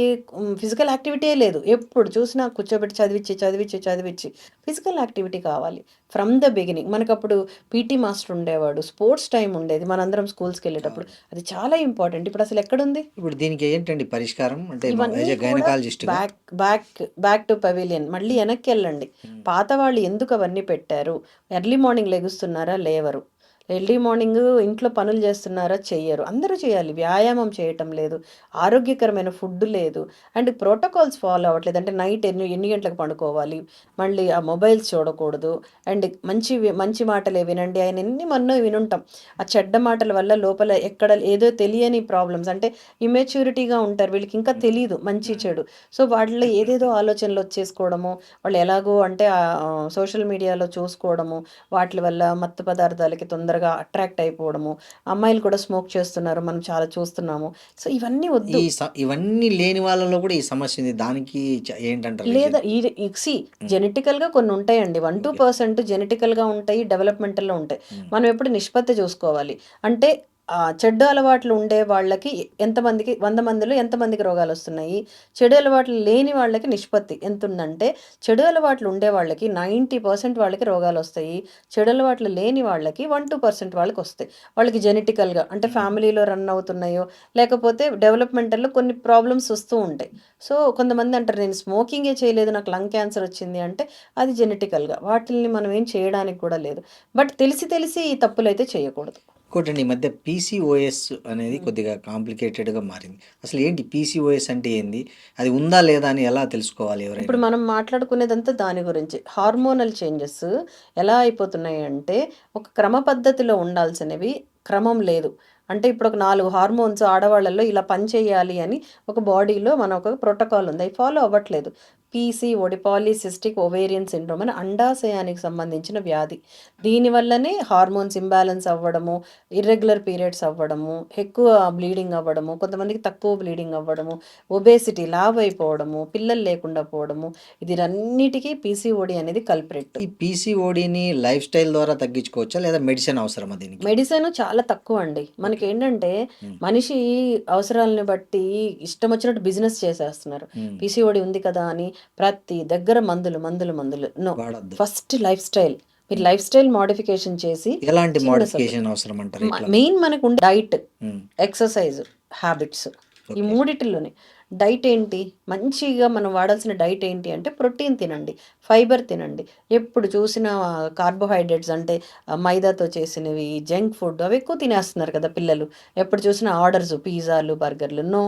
ఫిజికల్ యాక్టివిటీయే లేదు. ఎప్పుడు చూసినా కూర్చోబెట్టి చదివిచ్చి ఫిజికల్ యాక్టివిటీ కావాలి. From the beginning. మనకప్పుడు పీటీ మాస్టర్ ఉండేవాడు. స్పోర్ట్స్ టైమ్ ఉండేది. మనందరం స్కూల్స్‌కెళ్ళేటప్పుడు. అవును. అది చాలా ఇంపార్టెంట్. ఇప్పుడు అసలు ఎక్కడుంది? ఇప్పుడు దీనికి ఏంటండి పరిష్కారం? అంటే యాస్ ఇవన్నీ ఎ కూడా గైనకాలజిస్ట్‌గా. Back back back to pavilion. మళ్ళీ హ్మ్. వెనక్కెళ్ళండి. హ్మ్. పాత వాళ్ళు ఎందుకు అవన్నీ పెట్టారు? ఎర్లీ మార్నింగ్ లెగుస్తున్నారా? లేవరు. ఎర్లీ మార్నింగ్ ఇంట్లో పనులు చేస్తున్నారా? చెయ్యరు. అందరూ చేయాలి. వ్యాయామం చేయటం లేదు. ఆరోగ్యకరమైన ఫుడ్ లేదు. అండ్ ప్రోటోకాల్స్ ఫాలో అవ్వట్లేదు. అంటే నైట్ ఎన్ని ఎన్ని గంటలకు పడుకోవాలి? మళ్ళీ ఆ మొబైల్స్ చూడకూడదు. అండ్ మంచి మాటలే వినండి. ఆయన ఎన్ని మన్నో వినుంటాం. ఆ చెడ్డ మాటల వల్ల లోపల ఎక్కడ ఏదో తెలియని ప్రాబ్లమ్స్ అంటే ఇమ్మెచ్యూరిటీగా ఉంటారు. వీళ్ళకి ఇంకా హ్మ్. తెలీదు మంచి, హ్మ్. చెడు. సో, వాళ్ళలో ఏదేదో ఆలోచనలు వచ్చేసుకోవడము, వాళ్ళు ఎలాగో అంటే సోషల్ మీడియాలో చూసుకోవడము, వాట్లి వల్ల మత్తు పదార్థాలకి తొందరగా అట్రాక్ట్ అయిపోవడము. అమ్మాయిలు కూడా స్మోక్ చేస్తున్నారు. మనం చాలా చూస్తున్నాము. సో, ఇవన్నీ వద్దు. ఇవన్నీ లేని వాళ్ళలో కూడా ఈ సమస్య ఉంది. దానికి ఏంటంటారు రీజన్? లేదా హ్మ్. జెనెటికల్‌గా కొన్ని ఉంటాయండి. 1, ఓకే. 2% జెనెటికల్‌గా ఉంటాయి. డెవలప్‌మెంటల్‌లో ఉంటాయి. హ్మ్. మనం ఎప్పుడు నిష్పత్తి చూసుకోవాలి. అంటే చెడ్డ అలవాట్లు ఉండే వాళ్ళకి ఎంతమందికి 100 మందిలో ఎంతమందికి రోగాలొస్తున్నాయి? చెడు అలవాట్లు లేని వాళ్ళకి నిష్పత్తి ఎంతుందంటే, చెడు అలవాట్లు ఉండే వాళ్ళకి 90% వాళ్ళకి రోగాలొస్తాయి. చెడు అలవాట్లు లేని వాళ్ళకి 1, 2% వాళ్ళకొస్తాయి. వాళ్ళకి జెనెటికల్‌గా అంటే హ్మ్. ఫ్యామిలీలో రన్ అవుతున్నాయో, లేకపోతే డెవలప్‌మెంటల్‌లో కొన్ని ప్రాబ్లమ్స్ వస్తూ ఉంటాయి. సో, కొంతమంది అంటారు నేను స్మోకింగే చేయలేదు. నాకు లంగ్ క్యాన్సర్ వచ్చింది అంటే, అది జెనెటికల్‌గా. వాటిల్ని మనం ఏం చేయడానికి కూడా లేదు. బట్ తెలిసి ఈ తప్పులైతే చేయకూడదు. ఇంకోటండి, ఈ మధ్య పీసీఓఎస్ అనేది హ్మ్. కొద్దిగా కాంప్లికేటెడ్‌గా మారింది. అసలు ఏంటి పీసీఓఎస్ అంటే ఏంది? అది ఉందా లేదా అని ఎలా తెలుసుకోవాలి ఇప్పుడు ఎవరైనా? మనం మాట్లాడుకునేదంతా దాని గురించి. హార్మోనల్ చేంజెస్ ఎలా అయిపోతున్నాయంటే, ఒక క్రమ పద్ధతిలో ఉండాల్సినవి క్రమం లేదు. అంటే ఇప్పుడు ఒక 4 హార్మోన్స్ ఆడవాళ్ళలో ఇలా పనిచేయాలి అని ఒక బాడీలో మన ఒక ప్రోటోకాల్ ఉంది. అయి ఫాలో అవ్వట్లేదు. పీసీఓడి పాలిసిస్టిక్ ఒవేరియన్ సిండ్రోమ్ అని అండాశయానికి సంబంధించిన వ్యాధి. దీనివల్లనే హార్మోన్స్ ఇంబాలెన్స్ అవ్వడము, ఇర్రెగ్యులర్ పీరియడ్స్ అవ్వడము, ఎక్కువ బ్లీడింగ్ అవ్వడము, కొంతమందికి తక్కువ బ్లీడింగ్ అవ్వడము, ఒబేసిటీ లావైపోవడము, పిల్లలు లేకుండా పోవడము, ఇదన్నిటికీ పీసీఓడి అనేది కల్ప్రిట్. ఈ పీసీఓడీని లైఫ్ స్టైల్ ద్వారా తగ్గించుకోవచ్చా? లేదా మెడిసిన్ అవసరమా దీనికి? మెడిసిన్ చాలా తక్కువండి. ఓకే. మనకేంటంటే హ్మ్. మనిషి అవసరాలను బట్టి ఇష్టం వచ్చినట్టు బిజినెస్ చేసేస్తున్నారు. హ్మ్. పీసీఓడి ఉంది కదా అని ప్రతి దగ్గర మందులు. నో. వాడొద్దు. First life style. మీరు లైఫ్ స్టైల్ మోడిఫికేషన్ చేసి ఎలాంటి చిన్న మోడిఫికేషన్ అవసరం అంటారు ఇట్లా? మెయిన్ మనకు ఉండే డైట్, ఉమ్, ఎక్సర్సైజ్, హ్యాబిట్స్, ఈ ఓకే. మూడిటిలోనే. డైట్ ఏంటి, మంచిగా మనం వాడాల్సిన డైట్ ఏంటి అంటే ప్రోటీన్ తినండి, ఫైబర్ తినండి. ఎప్పుడు చూసినా కార్బోహైడ్రేట్స్ అంటే మైదాతో చేసినవి, జంక్ ఫుడ్ అవి ఎక్కువ తినేస్తున్నారు కదా పిల్లలు. ఎప్పుడు చూసినా ఆర్డర్స్, పిజ్జాలు, బర్గర్లు. నో,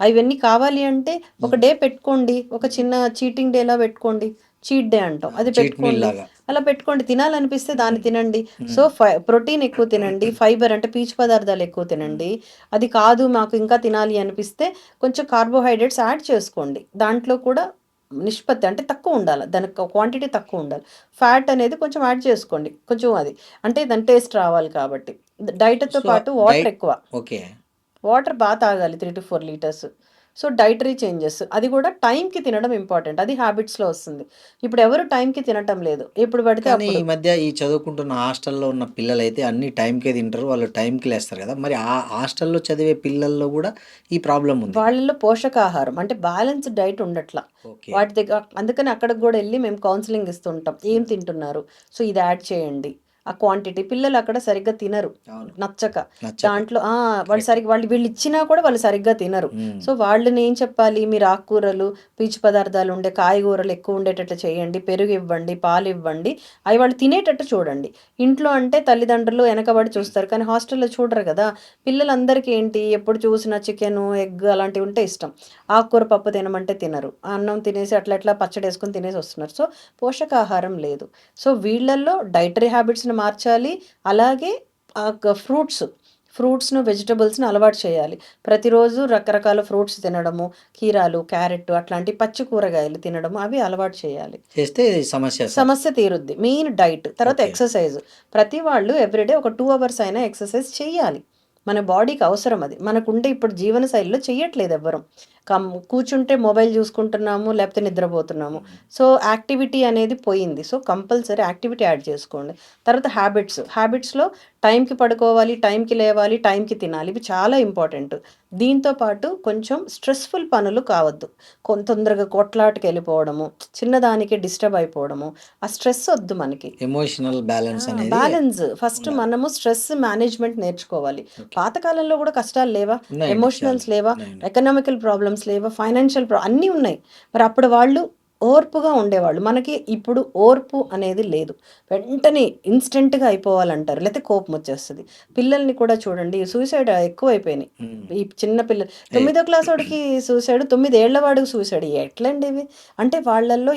అవన్నీ కావాలి అంటే ఒక డే పెట్టుకోండి, ఒక చిన్న చీటింగ్ డేలా పెట్టుకోండి. చీట్ డే అంటాం, అది చీట్ మీల్ పెట్టుకోండి. లాగా. అలా పెట్టుకోండి, తినాలనిపిస్తే దాన్ని తినండి. సో ఉమ్, ప్రోటీన్ ఎక్కువ తినండి, ఫైబర్ అంటే పీచు పదార్థాలు ఎక్కువ తినండి. అది కాదు మాకు ఇంకా తినాలి అనిపిస్తే కొంచెం కార్బోహైడ్రేట్స్ యాడ్ చేసుకోండి. దాంట్లో కూడా నిష్పత్తి అంటే తక్కువ ఉండాలి, దానికి క్వాంటిటీ తక్కువ ఉండాలి. ఫ్యాట్ అనేది కొంచెం యాడ్ చేసుకోండి, కొంచెం అది అంటే దాని టేస్ట్ రావాలి కాబట్టి. డైట్తో సో పాటు వాటర్ డైట్, ఎక్కువ, ఓకే. వాటర్ బాగా తాగాలి, 3 to 4 litres. So dietary changes, అది కూడా టైంకి తినడం ఇంపార్టెంట్, అది హ్యాబిట్స్లో వస్తుంది. ఇప్పుడు ఎవరు టైంకి తినటం లేదు, ఎప్పుడు పడితే కానీ అప్పుడు. ఈ మధ్య ఈ చదువుకుంటున్న హాస్టల్లో ఉన్న పిల్లలైతే అన్ని టైంకే తింటారు, వాళ్ళు టైంకి లేస్తారు కదా, మరి ఆ హాస్టల్లో చదివే పిల్లల్లో కూడా ఈ ప్రాబ్లం ఉంది. వాళ్ళలో పోషకాహారం అంటే బ్యాలెన్స్డ్ డైట్ ఉండట్లా. ఓకే. వాటి దగ్గర అందుకని అక్కడికి కూడా వెళ్ళి మేము కౌన్సిలింగ్ ఇస్తుంటాం, ఏం తింటున్నారు, సో ఇది యాడ్ చేయండి. ఆ క్వాంటిటీ పిల్లలు అక్కడ సరిగ్గా తినరు, అవును. నచ్చక. నచ్చక. దాంట్లో వాళ్ళు కరెక్ట్. సరిగ్గా వీళ్ళు ఇచ్చినా కూడా వాళ్ళు సరిగ్గా తినరు. ఉమ్, సో వాళ్ళని ఏం చెప్పాలి, మీరు ఆకుకూరలు, పీచు పదార్థాలు ఉండే కాయగూరలు ఎక్కువ ఉండేటట్లు చేయండి, పెరుగు ఇవ్వండి, పాలు ఇవ్వండి, అవి వాళ్ళు తినేటట్టు చూడండి. ఇంట్లో అంటే తల్లిదండ్రులు వెనకబడి చూస్తారు, కానీ హాస్టల్లో చూడరు కదా. పిల్లలందరికీ ఏంటి, ఎప్పుడు చూసినా చికెను, ఎగ్ అలాంటివి ఉంటే ఇష్టం. ఆకుకూర పప్పు తినమంటే తినరు, అన్నం తినేసి అట్లా అట్లా పచ్చడి వేసుకొని తినేసి వస్తున్నారు. సో పోషకాహారం లేదు. సో వీళ్ళల్లో డైటరీ హ్యాబిట్స్ని మార్చాలి. అలాగే ఫ్రూట్స్, ఫ్రూట్స్ను, వెజిటబుల్స్ని అలవాటు చేయాలి. ప్రతిరోజు రకరకాల ఫ్రూట్స్ తినడము, కీరాలు, క్యారెట్ అట్లాంటి పచ్చి కూరగాయలు తినడము, అవి అలవాటు చేయాలి. చేస్తే సమస్య సార్. సమస్య తీరుద్ది. మెయిన్ డైట్, తర్వాత ఓకే. ఎక్సర్సైజ్. ప్రతి వాళ్ళు ఎవ్రీడే ఒక 2 hours అయినా ఎక్సర్సైజ్ చేయాలి. మన బాడీకి అవసరం అది. మనకుంటే ఇప్పుడు జీవన శైలిలో చెయ్యట్లేదు ఎవ్వరం. కూర్చుంటే మొబైల్ చూసుకుంటున్నాము, లేకపోతే నిద్రపోతున్నాము. సో యాక్టివిటీ అనేది పోయింది. సో కంపల్సరీ యాక్టివిటీ యాడ్ చేసుకోండి. తర్వాత హ్యాబిట్స్, హ్యాబిట్స్లో టైంకి పడుకోవాలి, టైంకి లేవాలి, టైంకి తినాలి, ఇవి చాలా ఇంపార్టెంట్. దీంతో పాటు కొంచెం స్ట్రెస్ఫుల్ పనులు కావద్దు. తొందరగా కొట్లాటకి వెళ్ళిపోవడము, చిన్నదానికి డిస్టర్బ్ అయిపోవడము, ఆ స్ట్రెస్ వద్దు మనకి. ఎమోషనల్ బ్యాలెన్స్ అనేది బ్యాలెన్స్ ఫస్ట్ ఉండాలి. మనము స్ట్రెస్ మేనేజ్మెంట్ నేర్చుకోవాలి. ఓకే. పాతకాలంలో కూడా కష్టాలు లేవా, ఉన్నాయండి, చాలా ఎమోషనల్స్ లేవా, ఉన్నాయండి. ఎకనామికల్ ప్రాబ్లమ్స్ లేవా, ఫైనాన్షియల్ అన్నీ ఉన్నాయి. మరి అప్పుడు వాళ్ళు ఓర్పుగా ఉండేవాళ్ళు. మనకి ఇప్పుడు ఓర్పు అనేది లేదు, వెంటనే ఇన్స్టెంట్గా అయిపోవాలంటారు, లేకపోతే కోపం వచ్చేస్తుంది. పిల్లల్ని కూడా చూడండి, సూసైడ్ ఎక్కువైపోయినాయి. ఉమ్. ఈ చిన్న పిల్లలు, ఏ, 9వ క్లాస్ వాడికి సూసైడ్, 9 ఏళ్ల వాడికి సూసైడ్, ఎట్లండి ఇవి? అంటే వాళ్ళల్లో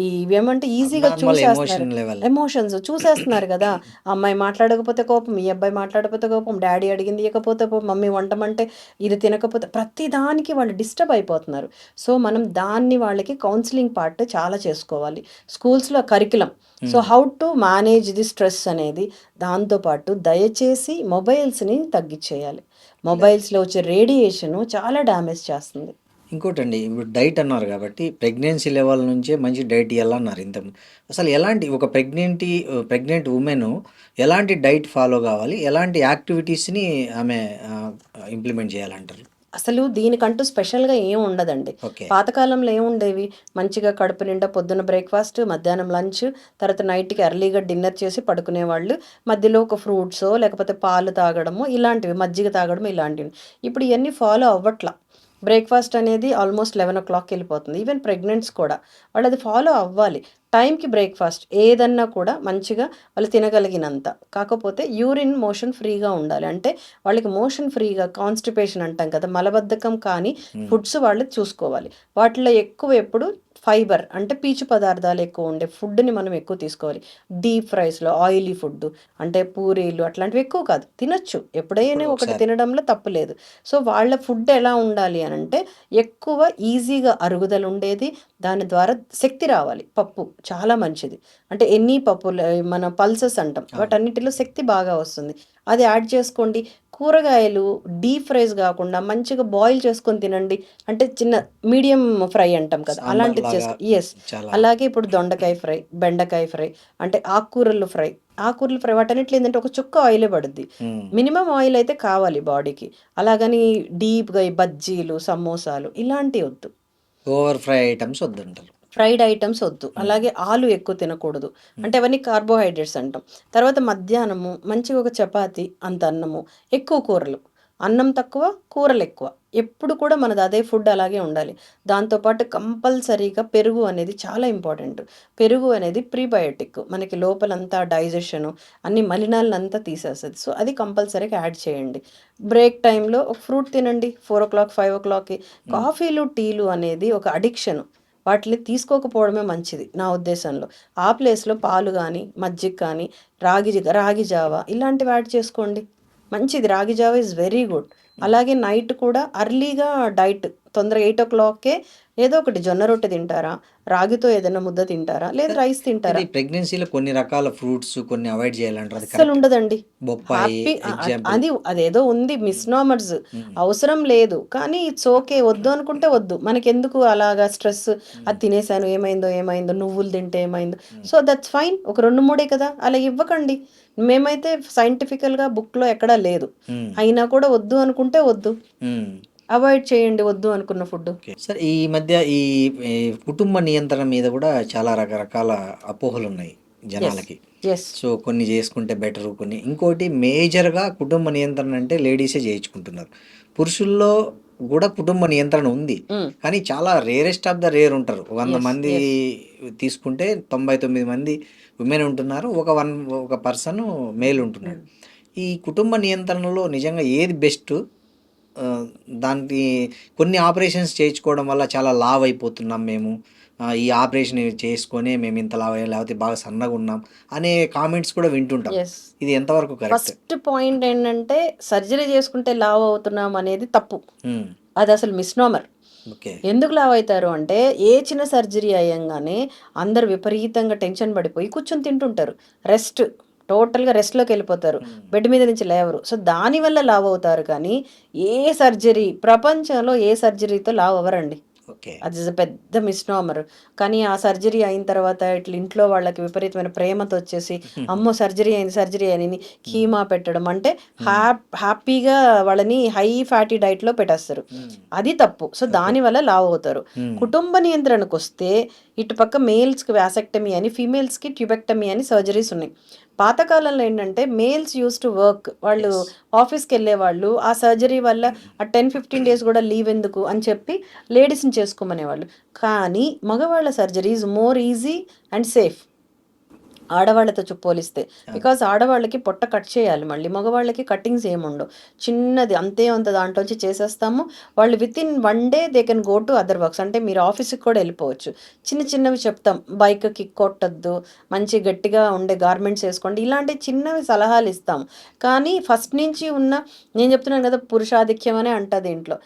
ఇవేమంటే ఈజీగా అబ్నార్మల్ చూసేస్తున్నారు, ఎమోషన్ లెవెల్. ఎమోషన్స్ చూసేస్తున్నారు కదా. అమ్మాయి మాట్లాడకపోతే కోపం, ఈ అబ్బాయి మాట్లాడకపోతే కోపం, డాడీ అడిగింది ఇవ్వకపోతే కోపం, మమ్మీ వంటమంటే ఇది తినకపోతే, ప్రతి దానికి వాళ్ళు డిస్టర్బ్ అయిపోతున్నారు. సో మనం దాన్ని వాళ్ళకి కౌన్సిలింగ్ పార్ట్ చాలా చేసుకోవాలి. స్కూల్స్లో curriculum, so how to manage the stress అనేది. దాంతోపాటు దయచేసి మొబైల్స్ని తగ్గించేయాలి. మొబైల్స్లో వచ్చే రేడియేషను చాలా డ్యామేజ్ చేస్తుంది. ఇంకోటండి, ఇప్పుడు డైట్ అన్నారు కాబట్టి ప్రెగ్నెన్సీ లెవెల్ నుంచే మంచి డైట్ ఇవ్వాలన్నారు ఇంతకుముందు. అసలు ఎలాంటి ఒక ప్రెగ్నెంట్ ఉమెన్ ఎలాంటి డైట్ ఫాలో కావాలి, ఎలాంటి యాక్టివిటీస్ని ఆమె ఇంప్లిమెంట్ చేయాలంటారు? అసలు దీనికంటూ స్పెషల్గా ఏం ఉండదండి. ఓకే. పాతకాలంలో ఏముండేవి, మంచిగా కడుపు నిండా పొద్దున బ్రేక్ఫాస్ట్, మధ్యాహ్నం లంచ్, తర్వాత నైట్కి ఎర్లీగా డిన్నర్ చేసి పడుకునేవాళ్ళు. మధ్యలో ఒక ఫ్రూట్సో లేకపోతే పాలు తాగడము ఇలాంటివి, మజ్జిగ తాగడం ఇలాంటివి. ఇప్పుడు ఇవన్నీ ఫాలో అవ్వట్లా. బ్రేక్ఫాస్ట్ అనేది ఆల్మోస్ట్ 11 o'clockకి వెళ్ళిపోతుంది. ఈవెన్ ప్రెగ్నెంట్స్ కూడా వాళ్ళు అది ఫాలో అవ్వాలి. టైంకి బ్రేక్ఫాస్ట్ ఏదన్నా కూడా మంచిగా వాళ్ళు తినగలిగినంత. కాకపోతే యూరిన్ మోషన్ ఫ్రీగా ఉండాలి. అంటే వాళ్ళకి మోషన్ ఫ్రీగా, కాన్స్టిపేషన్ అంటాం కదా, మలబద్ధకం కానీ ఫుడ్స్ వాళ్ళు చూసుకోవాలి. వాటిలో ఎక్కువ ఎప్పుడు ఫైబర్ అంటే పీచు పదార్థాలు ఎక్కువ ఉండే ఫుడ్ని మనం ఎక్కువ తీసుకోవాలి. డీప్ ఫ్రైస్లో ఆయిలీ ఫుడ్ అంటే పూరీలు అట్లాంటివి ఎక్కువ కాదు, తినొచ్చు ఎప్పుడైనా ఎప్పుడో ఒకటి ఒకసారి. తినడంలో తప్పు లేదు. సో వాళ్ళ ఫుడ్ ఎలా ఉండాలి అని అంటే ఎక్కువ ఈజీగా అరుగుదల ఉండేది, దాని ద్వారా శక్తి రావాలి. పప్పు చాలా మంచిది, అంటే ఎన్ని పప్పులు మన పల్సెస్ అంటాం, అవును. వాటన్నిటిలో శక్తి బాగా వస్తుంది, అది యాడ్ చేసుకోండి. కూరగాయలు డీప్ ఫ్రైస్ కాకుండా మంచిగా బాయిల్ చేసుకొని తినండి, అంటే చిన్న మీడియం ఫ్రై అంటాం కదా, సాంబార్ అలాంటిది లాగా. చేసుకో. ఎస్, చాలా. అలాగే ఇప్పుడు దొండకాయ ఫ్రై, బెండకాయ ఫ్రై, అంటే ఆకుకూరలు ఫ్రై, ఆకుకూరలు ఫ్రై వాటన్నిటిలో ఏంటంటే ఒక చుక్క ఆయిలే పడుద్ది. ఉమ్. మినిమం ఆయిల్ అయితే కావాలి బాడీకి. అలాగని డీప్గా ఈ బజ్జీలు, సమోసాలు ఇలాంటివి వద్దు. ఓవర్ ఫ్రై ఐటమ్స్ వద్దంటారు. ఫ్రైడ్ ఐటమ్స్ వద్దు. అలాగే ఆలు ఎక్కువ తినకూడదు. అంటే అవన్నీ కార్బోహైడ్రేట్స్ అంటాం. తర్వాత మధ్యాహ్నము మంచిగా ఒక చపాతీ, అంత అన్నము, ఎక్కువ కూరలు. అన్నం తక్కువ, కూరలు ఎక్కువ. ఎప్పుడు కూడా మనది అదే ఫుడ్ అలాగే ఉండాలి. దాంతోపాటు కంపల్సరీగా పెరుగు అనేది చాలా ఇంపార్టెంట్. పెరుగు అనేది ప్రీబయోటిక్. మనకి లోపలంతా డైజెషను, అన్ని మలినాలనంతా తీసేస్తది. సో, అది కంపల్సరీగా యాడ్ చేయండి. బ్రేక్ టైంలో ఒక ఫ్రూట్ తినండి. 4:00, 5:00కి. కాఫీలు, టీలు అనేది ఒక అడిక్షను. వాటిని తీసుకోకపోవడమే మంచిది నా ఉద్దేశంలో. ఆ ప్లేస్‌లో పాలు గానీ, మజ్జిగ కానీ, రాగి జావ ఇలాంటివి యాడ్ చేసుకోండి. మంచిది. రాగి జావ ఈజ్ వెరీ గుడ్. అలాగే నైట్ కూడా అర్లీగా డైట్ తొందరగా 8:00కే ఏదో ఒకటి జొన్న రొట్టె తింటారా? రాగితో ఏదైనా ముద్ద తింటారా? లేదా రైస్ తింటారా? ఇది ప్రెగ్నెన్సీలో కొన్ని రకాల ఫ్రూట్స్ కొన్ని అవాయిడ్ చేయాలంటారు, అది అస్సలు కరెక్ట్? ఉండదండి. బొప్పాయి హ్యాపీ ఎగ్జాంపుల్. అది అదేదో ఉంది మిస్నామర్స్. అవసరం లేదు. కానీ ఇట్స్ ఓకే. వద్దు అనుకుంటే వద్దు. మనకెందుకు అలాగా స్ట్రెస్? అది తినేసాను ఏమైందో, నువ్వులు తింటే ఏమైందో? So, that's fine. ఒక 2, 3 కదా! అలా ఇవ్వకండి. మేమైతే సైంటిఫికల్‌గా బుక్‌లో ఎక్కడా లేదు. అయినా కూడా వద్దు అనుకుంటే వద్దు. అవాయిడ్ చేయండి వద్దు అనుకున్న ఫుడ్. సార్, ఈ మధ్య ఈ ఈ కుటుంబ నియంత్రణ మీద కూడా చాలా రకరకాల అపోహలు ఉన్నాయి జనాలకి. ఎస్. సో కొన్ని చేసుకుంటే బెటరు, కొన్ని ఇంకోటి మేజర్గా కుటుంబ నియంత్రణ అంటే లేడీసే చేయించుకుంటున్నారు. పురుషుల్లో కూడా కుటుంబ నియంత్రణ ఉంది, కానీ చాలా రేరెస్ట్ ఆఫ్ ద రేర్ ఉంటారు. 100 మంది తీసుకుంటే 99 మంది ఉమెన్ ఉంటున్నారు, ఒక పర్సన్ మేల్ ఉంటున్నాడు. ఈ కుటుంబ నియంత్రణలో నిజంగా ఏది బెస్ట్? దానికి కొన్ని ఆపరేషన్స్ చేయించుకోవడం వల్ల చాలా లావ్ అయిపోతున్నాం మేము, ఈ ఆపరేషన్ చేసుకొని మేము ఇంత లావ్ అయ్యాం, లేకపోతే బాగా సన్నగా ఉన్నాం అనే కామెంట్స్ కూడా వింటుంటాం. ఎస్. ఇది ఎంతవరకు కరెక్ట్? ఫస్ట్ పాయింట్ ఏంటంటే సర్జరీ చేసుకుంటే లావ్ అవుతున్నాం అనేది తప్పు. అది అసలు మిస్నామర్. ఓకే. ఎందుకు లావ్ అవుతారు అంటే ఏ చిన్న సర్జరీ అయ్యంగానే అందరు విపరీతంగా టెన్షన్ పడిపోయి కూర్చొని తింటుంటారు. రెస్ట్ టోటల్గా రెస్ట్లోకి వెళ్ళిపోతారు. బెడ్ మీద నుంచి లేవరు. సో దానివల్ల లావ్ అవుతారు. కానీ ఏ సర్జరీ ప్రపంచంలో ఏ సర్జరీతో లావ్ అవ్వరండి. ఓకే. అది పెద్ద మిస్నామర్. కానీ ఆ సర్జరీ అయిన తర్వాత ఇట్లా ఇంట్లో వాళ్ళకి విపరీతమైన ప్రేమతో వచ్చేసి అమ్మో సర్జరీ అయింది కీమా పెట్టడం అంటే హ్యాపీగా వాళ్ళని హై ఫ్యాటీ డైట్లో పెట్టేస్తారు. అది తప్పు. సో దానివల్ల లావ్ అవుతారు. కుటుంబ నియంత్రణకు వస్తే ఇటుపక్క మేల్స్కి వ్యాసెక్టమీ అని, ఫీమేల్స్కి ట్యూబెక్టమీ అని సర్జరీస్ ఉన్నాయి. పాతకాలంలో ఏంటంటే మేల్స్ యూస్ టు వర్క్, వాళ్ళు ఆఫీస్కి వెళ్ళేవాళ్ళు. ఆ సర్జరీ వల్ల ఆ 10-15 డేస్ కూడా లీవ్ ఎందుకు అని చెప్పి లేడీస్ని చేసుకోమనేవాళ్ళు. కానీ మగవాళ్ళ surgery is more easy and safe ఆడవాళ్ళతో పోలిస్తే. బికాజ్ ఆడవాళ్ళకి పొట్ట కట్ చేయాలి, మళ్ళీ మగవాళ్ళకి కటింగ్స్ ఏముండవు. చిన్నది అంత దాంట్లోంచి చేసేస్తాము. వాళ్ళు with in 1 day they can go to other works. అంటే మీరు ఆఫీస్కి కూడా వెళ్ళిపోవచ్చు. చిన్నవి చెప్తాం, బైక్ కిక్ కొట్టద్దు, మంచి గట్టిగా ఉండే గార్మెంట్స్ వేసుకోండి, ఇలాంటి చిన్నవి సలహాలు ఇస్తాం. కానీ ఫస్ట్ నుంచి ఉన్న నేను చెప్తున్నాను కదా పురుషాధిక్యం అనే అంటది ఇంట్లో.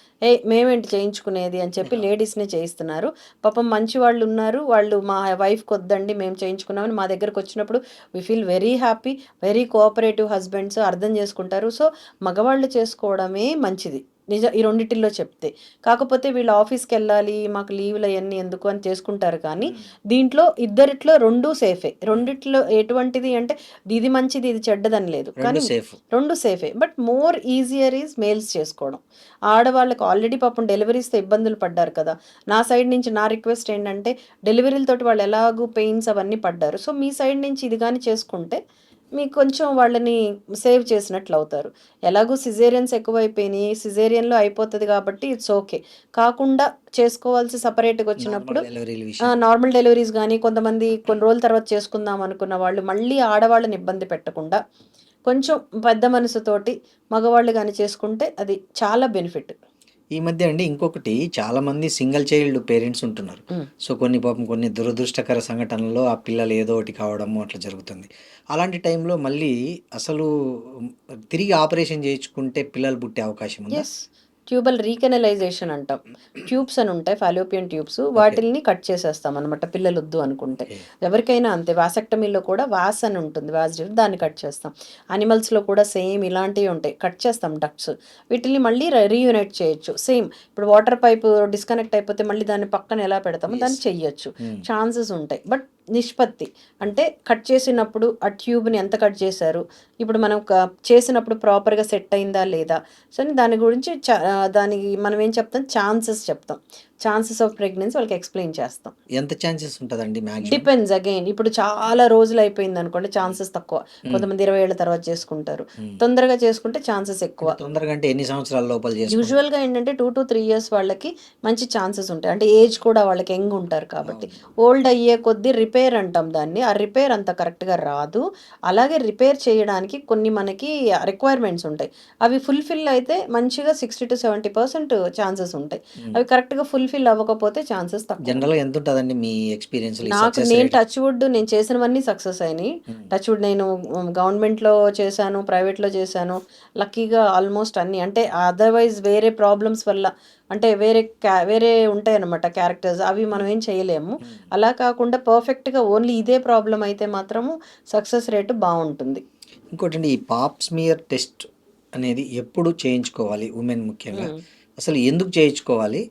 మేమేంటి చేయించుకునేది అని చెప్పి లేడీస్నే చేయిస్తున్నారు. పాపం మంచి వాళ్ళు ఉన్నారు, వాళ్ళు మా వైఫ్కి వద్దండి మేము చేయించుకున్నామని మా దగ్గరకు వచ్చినప్పుడు we feel very happy. Very cooperative husbands, అర్థం చేసుకుంటారు. సో మగవాళ్ళు చేసుకోవడమే మంచిది నిజం ఈ రెండిటిల్లో చెప్తే. కాకపోతే వీళ్ళు ఆఫీస్కి వెళ్ళాలి, మాకు లీవ్లు అవన్నీ ఎందుకు అని చేసుకుంటారు. కానీ దీంట్లో ఇద్దరిట్లో రెండూ సేఫే. రెండిట్లో ఎటువంటిది అంటే ఇది మంచిది ఇది చెడ్డదని లేదు, కానీ రెండు సేఫే. But more easier is males చేసుకోవడం. ఆడవాళ్ళకి ఆల్రెడీ పాపం డెలివరీస్తో ఇబ్బందులు పడ్డారు కదా. నా సైడ్ నుంచి నా రిక్వెస్ట్ ఏంటంటే డెలివరీలతోటి వాళ్ళు ఎలాగూ పెయిన్స్ అవన్నీ పడ్డారు. సో మీ సైడ్ నుంచి ఇది కానీ చేసుకుంటే మీకు కొంచెం వాళ్ళని సేవ్ చేసినట్లు అవుతారు. ఎలాగూ సిజేరియన్స్ ఎక్కువైపోయినాయి, సిజేరియన్లో అయిపోతుంది కాబట్టి ఇట్స్ ఓకే. కాకుండా చేసుకోవాల్సి సపరేట్గా వచ్చినప్పుడు నార్మల్ డెలివరీస్ కానీ కొంతమంది కొన్ని రోజుల తర్వాత చేసుకుందాం అనుకున్న వాళ్ళు మళ్ళీ ఆడవాళ్ళని ఇబ్బంది పెట్టకుండా కొంచెం పెద్ద మనసుతోటి మగవాళ్ళు కానీ చేసుకుంటే అది చాలా బెనిఫిట్. ఈ మధ్య అండి ఇంకొకటి, చాలామంది సింగిల్ చైల్డ్ పేరెంట్స్ ఉంటున్నారు. సో కొన్ని దురదృష్టకర సంఘటనల్లో ఆ పిల్లలు ఏదో ఒకటి కావడము అట్లా జరుగుతుంది. అలాంటి టైంలో మళ్ళీ అసలు తిరిగి ఆపరేషన్ చేయించుకుంటే పిల్లలు పుట్టే అవకాశం ఉందా? ఎస్. ట్యూబల్ రీకెనలైజేషన్ అంటాం. ట్యూబ్స్ అని ఉంటాయి, ఫాలోపియన్ ట్యూబ్స్. వాటిల్ని కట్ చేసేస్తాం అనమాట పిల్లలు వద్దు అనుకుంటే. ఎవరికైనా అంతే. వాసెక్టమీలో కూడా వాస్ అని ఉంటుంది, దాన్ని కట్ చేస్తాం. అనిమల్స్లో కూడా సేమ్ ఇలాంటివి ఉంటాయి, కట్ చేస్తాం డక్ట్స్. వీటిని మళ్ళీ రీయూనైట్ చేయొచ్చు. సేమ్ ఇప్పుడు వాటర్ పైప్ డిస్కనెక్ట్ అయిపోతే మళ్ళీ దాన్ని పక్కన ఎలా పెడతామో దాన్ని చెయ్యొచ్చు, ఛాన్సెస్ ఉంటాయి. బట్ నిష్పత్తి. అంటే కట్ చేసినప్పుడు ఆ ట్యూబ్‌ని ఎంత కట్ చేశారు? ఇప్పుడు మనం చేసినప్పుడు ప్రాపర్‌గా సెట్ అయిందా లేదా? సో, దాని గురించి దానికి మనం ఏం చెప్తాం ఛాన్సెస్ చెప్తాం. ఛాన్సెస్ ఆఫ్ ప్రెగ్నెన్సీ వాళ్ళకి ఎక్స్‌ప్లెయిన్ చేస్తాం. ఎంత ఛాన్సెస్ ఉంటదండి మాక్సిమం? Depends again. ఇప్పుడు చాలా రోజులయిపోయిందనుకోండి ఛాన్సెస్ తక్కువ. హ్మ్. కొంతమంది 20 ఏళ్ల తర్వాత చేసుకుంటారు. హ్మ్. తొందరగా చేసుకుంటే ఛాన్సెస్ ఎక్కువ. అంటే తొందరగా అంటే ఎన్ని సంవత్సరాల లోపల చేసుకుంటే? యూజువల్‌గా ఏంటంటే 2-3 ఇయర్స్ వాళ్ళకి మంచి ఛాన్సెస్ ఉంటాయి. అంటే ఏజ్ కూడా వాళ్ళకి యంగ్ ఉంటారు కాబట్టి. అవును. ఓల్డ్ అయ్యే కొద్దీ రిపేర్ అంటాం దాన్ని. ఆ రిపేర్ అంత కరెక్ట్‌గా రాదు. అలాగే రిపేర్ చేయడానికి కొన్ని మనకి రిక్వైర్మెంట్స్ ఉంటాయి. అవి ఫుల్‌ఫిల్ అయితే మంచిగా 60-70% ఛాన్సెస్ ఉంటాయి. హ్మ్. అవి కరెక్ట్‌గా ఫుల్‌ఫిల్ అవ్వకపోతే ఛాన్సెస్ తక్కువ. జనరల్‌గా ఎంత ఉంటదండి మీ ఎక్స్‌పీరియన్స్‌లో ఈ నాకు సక్సెస్ నేను రేట్? టచ్ వుడ్ నేను చేసినవన్నీ సక్సెస్ అయినాయి. హ్మ్. టచ్ వుడ్ నేను గవర్నమెంట్‌లో చేశాను, ప్రైవేట్‌లో చేశాను. లక్కీగా ఆల్మోస్ట్ అన్నీ అంటే అదర్‌వైజ్ వేరే ప్రాబ్లమ్స్ వల్ల అంటే వేరే ఉంటాయన్నమాట క్యారెక్టర్స్ అవి మనం ఏం చేయలేము. హ్మ్. అలా కాకుండా పర్ఫెక్ట్‌గా ఓన్లీ ఇదే ప్రాబ్లమ్ అయితే మాత్రము సక్సెస్ రేట్ బావుంటుంది. ఇంకోటండి ఈ పాప్ స్మియర్ టెస్ట్ అనేది ఎప్పుడు చేయించుకోవాలి ఉమెన్ ముఖ్యంగా? హ్మ్. అసలు ఎందుకు చేయించుకోవాలి?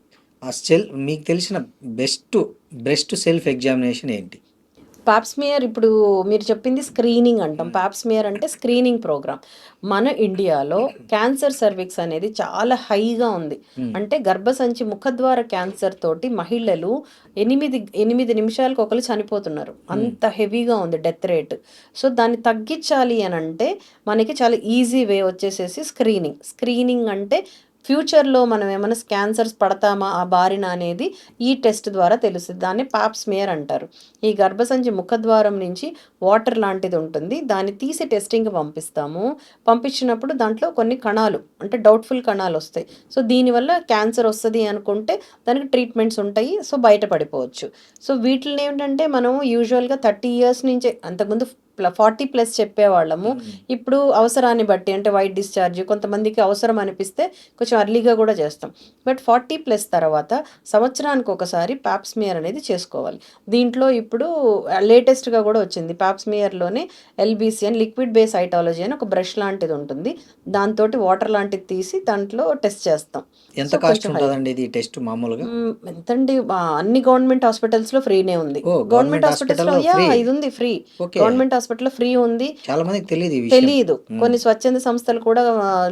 ఆ మీకు తెలిసిన బ్రెస్ట్ సెల్ఫ్ ఎగ్జామినేషన్ ఏంటి? పాప్స్మియర్ ఇప్పుడు మీరు చెప్పింది స్క్రీనింగ్ అంటాం. హ్మ్. పాప్స్మియర్ అంటే స్క్రీనింగ్ ప్రోగ్రామ్. మన ఇండియాలో క్యాన్సర్ సర్విక్స్ అనేది చాలా హైగా ఉంది. హ్మ్. అంటే గర్భసంచి ముఖద్వార క్యాన్సర్ తోటి మహిళలు 8 నిమిషాలకు ఒకళ్ళు చనిపోతున్నారు. హ్మ్. అంత హెవీగా ఉంది డెత్ రేట్. సో, దాన్ని తగ్గించాలి అనంటే మనకి చాలా ఈజీ వే వచ్చేసేసి స్క్రీనింగ్. స్క్రీనింగ్ అంటే ఫ్యూచర్‌లో మనం ఏమైనా క్యాన్సర్స్ పడతామా ఆ బారిన అనేది ఈ టెస్ట్ ద్వారా తెలుస్తది. దాన్ని పాప్స్మియర్ అంటారు. ఈ గర్భసంచి ముఖద్వారం నుంచి వాటర్ లాంటిది ఉంటుంది. దాన్ని తీసి టెస్టింగ్‌కి పంపిస్తాము. పంపించినప్పుడు దాంట్లో కొన్ని కణాలు అంటే డౌట్‌ఫుల్ కణాలొస్తాయి. సో, దీనివల్ల క్యాన్సర్ వస్తది అనుకుంటే దానికి ట్రీట్మెంట్స్ ఉంటాయి. సో, బయటపడిపోవచ్చు. సో, వీటిల్నేంటంటే మనం యూజువల్‌గా 30 ఇయర్స్ నుంచే అంతకుముందు 40+ చెప్పేవాళ్ళము. హ్మ్. ఇప్పుడు అవసరాన్ని బట్టి అంటే వైట్ డిశ్చార్జ్ కొంతమందికి అవసరం అనిపిస్తే కొంచెం ఎర్లీగా కూడా చేస్తాం. బట్ 40+ తర్వాత సంవత్సరానికి ఒకసారి పాప్స్మియర్ అనేది చేసుకోవాలి. దీంట్లో ఇప్పుడు లేటెస్ట్‌గా కూడా వచ్చింది. పాప్స్మియర్‌లోనే ఎల్‌బీసీ అని లిక్విడ్ బేస్ సైటాలజీ అని ఒక బ్రష్ లాంటిది ఉంటుంది. దాంతోటి వాటర్ లాంటిది తీసి దాంట్లో టెస్ట్ చేస్తాం. ఎంత సో, కాస్ట్ కొంచెం హై. ఉంటదండి ఇది టెస్ట్ మామూలుగా? ఎంతండి అన్ని గవర్నమెంట్ హాస్పిటల్స్‌లో ఫ్రీనే ఉంది. ఓహ్! గవర్నమెంట్ గవర్నమెంట్ హాస్పిటల్స్‌లో హాస్పిటల్‌లో ఫ్రీ. ఇది ఉంది ఫ్రీ. ఓకే. గవర్నమెంట్ హాస్పిటల్‌లో ఫ్రీ ఉంది. చాలా మందికి తెలీదు ఈ విషయం. తెలీదు. హ్మ్. కొన్ని స్వచ్ఛంద సంస్థలు కూడా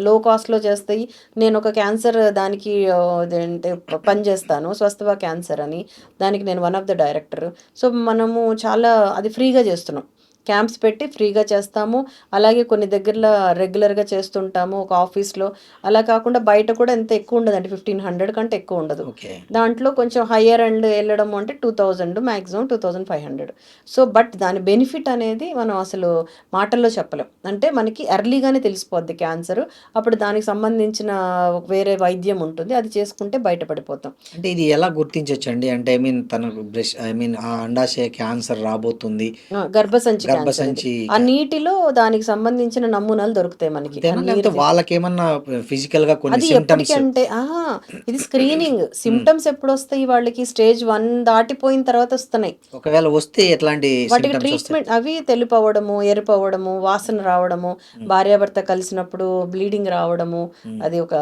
లో కాస్ట్‌లో చేస్తాయి. నేనొక క్యాన్సర్ దానికి అదేంటి పని చేస్తాను. స్వస్థవ క్యాన్సర్ అని. దానికి నేను one of the director. So, మనము చాలా అది ఫ్రీగా చేస్తున్నాం. క్యాంప్స్ పెట్టి ఫ్రీగా చేస్తాము. అలాగే కొన్ని దగ్గరలో రెగ్యులర్‌గా చేస్తుంటాము. ఒక ఆఫీస్‌లో. అలా కాకుండా బయట కూడా ఎంత ఎక్కువ ఉండదండి. 1500 కంటే ఎక్కువ ఉండదు. ఓకే. దాంట్లో కొంచెం హయ్యర్ ఎండ్ ఎళ్ళడం అంటే 2000 మాక్సిమం 2500. సో, బట్ దాని బెనిఫిట్ అనేది మనం అసలు మాటల్లో చెప్పలేం. అంటే మనకి ఎర్లీగానే తెలిసిపోద్ది క్యాన్సరు. అప్పుడు దానికి సంబంధించిన వేరే వైద్యం ఉంటుంది. అది చేసుకుంటే బయటపడిపోతాం. అంటే ఇది ఎలా గుర్తించొచ్చండి? అంటే తనకు ఆ అండాశయ క్యాన్సర్ రాబోతుంది. గర్భసంచి క్యాన్సర్ ఇది. గర్భసంచి ఆ నీటిలో దానికి సంబంధించిన నమూనాలు దొరుకుతాయి మనకి. ఆ అంతేనా? నీరు లేకపోతే వాళ్ళకేమన్నా ఫిజికల్‌గా కొన్ని అది సింప్టమ్స్? ఎప్పటికంటే ఇది స్క్రీనింగ్. హ్మ్. సింప్టమ్స్ ఎప్పుడొస్తాయి వాళ్ళకి స్టేజ్ 1 దాటిపోయిన తర్వాత వస్తున్నాయి. ఒకవేళ వస్తే ఎట్లాంటి వాటికి సింప్టమ్స్ వస్తాయి? ట్రీట్మెంట్ అవి తెలుపవ్వడము, ఎరుపవ్వడము, వాసన రావడము, హ్మ్. భార్యాభర్త కలిసినప్పుడు బ్లీడింగ్ రావడము, హ్మ్. అది ఒక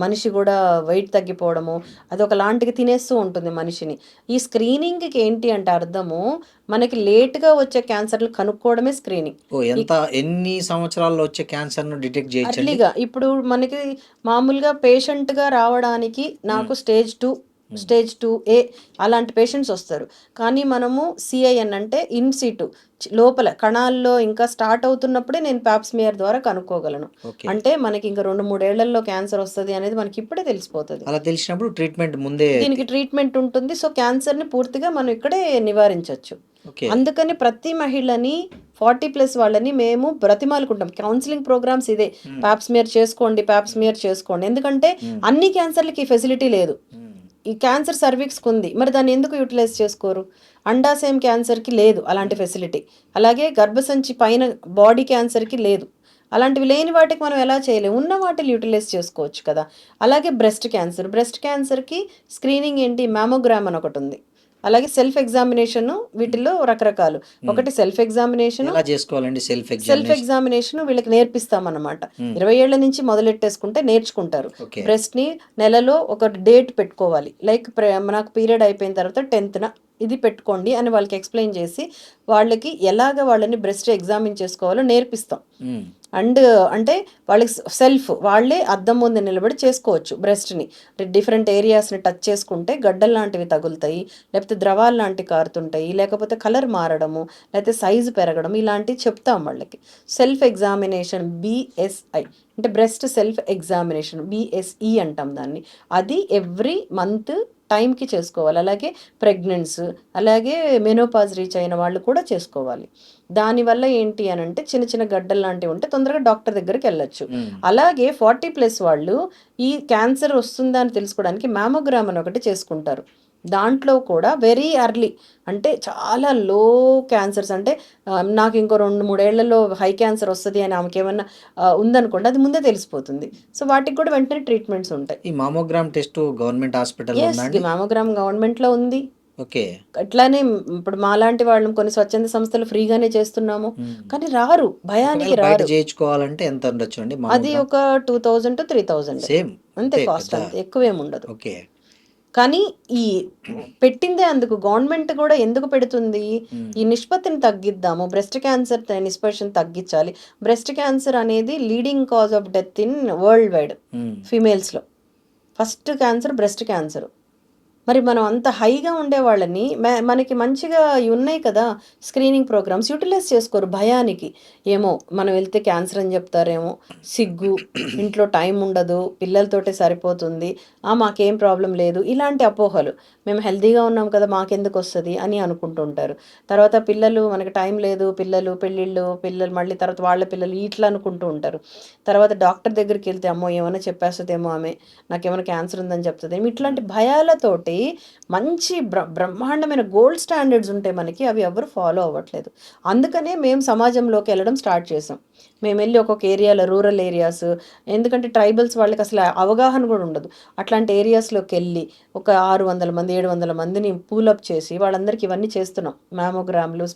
మనిషి గూడా వెయిట్ తగ్గిపోవడము, అదొకలాంటిగా తినేస్తూ ఉంటుంది మనిషిని. ఈ స్క్రీనింగ్‌కి ఏంటి అంటే అర్థము, మనకి లేట్‌గా వచ్చే క్యాన్సర్‌లు కనుక్కోవడమే స్క్రీనింగ్. ఓహ్! ఈ ఎన్ని సంవత్సరాల్లో వచ్చే క్యాన్సర్‌ను డిటెక్ట్ జేయొచ్చండి? అర్లీగా. ఇప్పుడు మనకి మామూలుగా పేషెంట్‌గా రావడానికి హ్మ్. నాకు స్టేజ్ 2, హ్మ్. స్టేజ్ 2A అలాంటి పేషెంట్స్ ఒస్తారు. కానీ మనము సీఐఎన్ అంటే ఇన్ సిటు లోపల కణాల్లో ఇంకా స్టార్ట్ అవుతున్నప్పుడే నేను పాప్స్మియర్ ద్వారా కనుక్కోగలను. ఓకే. అంటే మనకి ఇంక 2, 3 ఏళ్లలో క్యాన్సర్ ఒస్తది అనేది మనకి ఇప్పుడే తెలిసిపోతది. అలా తెలిసినప్పుడు ట్రీట్మెంట్ ముందే దీనికి ట్రీట్మెంట్ ఉంటుంది. సో, క్యాన్సర్‌ని పూర్తిగా మనం ఇక్కడే నివారించొచ్చు. ఓకే. అందుకని ప్రతి మహిళని 40+ వాళ్ళని మేము బ్రతిమాలుకుంటాం. కౌన్సెలింగ్ ప్రోగ్రామ్స్ ఇదే. హ్మ్. పాప్స్మియర్ చేసుకోండి, హ్మ్. పాప్స్మియర్ చేసుకోండి. ఎందుకంటే హ్మ్. అన్ని క్యాన్సర్‌లకి ఈ ఫెసిలిటీ లేదు. హ్మ్. ఈ క్యాన్సర్ సర్విక్స్‌కుంది. మరి దాన్ని ఎందుకు యుటిలైజ్ చేసుకోరు? అండాశయం క్యాన్సర్‌కి లేదు అలాంటి హ్మ్. ఫెసిలిటీ. అలాగే గర్భసంచి పైన బాడీ క్యాన్సర్‌కి లేదు. అలాంటివి లేని వాటికి మనం ఎలా చేయలేం. ఉన్న వాటిని యుటిలైజ్ చేసుకోవచ్చు కదా! అలాగే బ్రెస్ట్ క్యాన్సర్. బ్రెస్ట్ క్యాన్సర్‌కి స్క్రీనింగ్ ఏంటి మ్యామోగ్రామ్ అని ఒకటుంది. అలాగే సెల్ఫ్ ఎగ్జామినేషన్ వీటిల్లో రకరకాలు. ఒకటి సెల్ఫ్ ఎగ్జామినేషన్. ఎలా చేసుకోవాలండి సెల్ఫ్ సెల్ఫ్ ఎగ్జామినేషన్? ఎగ్జామినేషన్ వీళ్ళకి నేర్పిస్తామన్నమాట. 20 ఏళ్ల నుంచి మొదలెట్టేసుకుంటే నేర్చుకుంటారు. ఓకే. బ్రెస్ట్ని నెలలో ఒక డేట్ పెట్టుకోవాలి. లైక్ నాకు పీరియడ్ అయిపోయిన తర్వాత 10th ఇది పెట్టుకోండి అని వాళ్ళకి ఎక్స్ప్లెయిన్ చేసి వాళ్ళకి ఎలాగ వాళ్ళని బ్రెస్ట్ ఎగ్జామిన్ చేసుకోవాలో నేర్పిస్తాం. అండ్ అంటే వాళ్ళకి వాళ్ళే అద్దం ముందు నిలబడి చేసుకోవచ్చు బ్రెస్ట్ని. డిఫరెంట్ ఏరియాస్ని టచ్ చేసుకుంటే గడ్డలు లాంటివి తగులుతాయి, లేకపోతే ద్రవాలు లాంటివి కారుతుంటాయి, లేకపోతే కలర్ మారడము, లేకపోతే సైజు పెరగడం, ఇలాంటివి చెప్తాం వాళ్ళకి. సెల్ఫ్ ఎగ్జామినేషన్ BSI అంటే బ్రెస్ట్ సెల్ఫ్ ఎగ్జామినేషన్, BSE అంటాం దాన్ని. అది ఎవ్రీ మంత్ టైంకి చేసుకోవాలి. అలాగే ప్రెగ్నెన్స్, అలాగే మెనోపాజ్ రీచ్ అయిన వాళ్ళు కూడా చేసుకోవాలి. దానివల్ల ఏంటి అని అంటే చిన్న చిన్న గడ్డలు లాంటివి ఉంటే తొందరగా డాక్టర్ దగ్గరికి వెళ్ళొచ్చు. అలాగే 40+ వాళ్ళు ఈ క్యాన్సర్ వస్తుందా అని తెలుసుకోవడానికి మ్యామోగ్రామ్ అని ఒకటి చేసుకుంటారు. దాంట్లో కూడా వెరీ ఎర్లీ అంటే చాలా లో క్యాన్సర్స్ అంటే నాకు ఇంకో 2-3 ఏళ్లలో హై క్యాన్సర్ వస్తుంది అని ఆమెకి ఏమన్నా ఉందనుకోండి, అది ముందే తెలిసిపోతుంది. సో వాటికి కూడా వెంటనే ట్రీట్మెంట్స్ ఉంటాయి. ఈ mammogram test government hospital mammogram గవర్నమెంట్లో ఉంది. ఓకే. అట్లానే ఇప్పుడు మాలాంటి వాళ్ళం కొన్ని స్వచ్ఛంద సంస్థలు ఫ్రీగానే చేస్తున్నాము. కానీ రారు, భయానికి రారు. చేయించుకోవాలంటే ఎంత ఉండొచ్చు అండి? అది ఒక 2000 to 3000 సేమ్ అంతే కాస్ట్, అంతే, ఎక్కువేం ఉండదు. ఓకే. కానీ ఈ పెట్టిందే అందుకు గవర్నమెంట్ కూడా ఎందుకు పెడుతుంది, ఈ నిష్పత్తిని తగ్గిద్దాము, బ్రెస్ట్ క్యాన్సర్ నిష్పత్తిని తగ్గించాలి. బ్రెస్ట్ క్యాన్సర్ అనేది leading cause of death in world wide ఫీమేల్స్లో. First cancer breast cancer. మరి మనం అంత హైగా ఉండే వాళ్ళని మనకి మంచిగా ఉన్నాయి కదా స్క్రీనింగ్ ప్రోగ్రామ్స్, యూటిలైజ్ చేసుకోరు భయానికి. ఏమో మనం వెళ్తే క్యాన్సర్ అని చెప్తారేమో, సిగ్గు, ఇంట్లో టైం ఉండదు, పిల్లలతోటే సరిపోతుంది, మాకేం ప్రాబ్లం లేదు, ఇలాంటి అపోహలు. మేము హెల్తీగా ఉన్నాం కదా మాకెందుకు వస్తుంది అని అనుకుంటుంటారు. తర్వాత పిల్లలు మనకి టైం లేదు, పెళ్ళిళ్ళు, మళ్ళీ తర్వాత వాళ్ళ పిల్లలు ఇట్లా అనుకుంటూ ఉంటారు. తర్వాత డాక్టర్ దగ్గరికి వెళ్తే అమ్మో ఏమైనా చెప్పేస్తుందేమో, ఆమె నాకేమైనా క్యాన్సర్ ఉందని చెప్తుందేమో, ఇట్లాంటి భయాలతోటి మంచి బ్రహ్మాండమైన గోల్డ్ స్టాండర్డ్స్ ఉంటాయి మనకి, అవి ఎవరు ఫాలో అవ్వట్లేదు. అందుకనే మేము సమాజంలోకి వెళ్ళడం స్టార్ట్ చేసాం. మేము వెళ్ళి ఒక్కొక్క ఏరియాలో, రూరల్ ఏరియాస్, ఎందుకంటే ట్రైబల్స్ వాళ్ళకి అసలు అవగాహన కూడా ఉండదు, అట్లాంటి ఏరియాస్లోకి వెళ్ళి ఒక 600 మంది 700 మందిని పూలప్ చేసి వాళ్ళందరికీ ఇవన్నీ చేస్తున్నాం, మ్యామోగ్రామ్లు,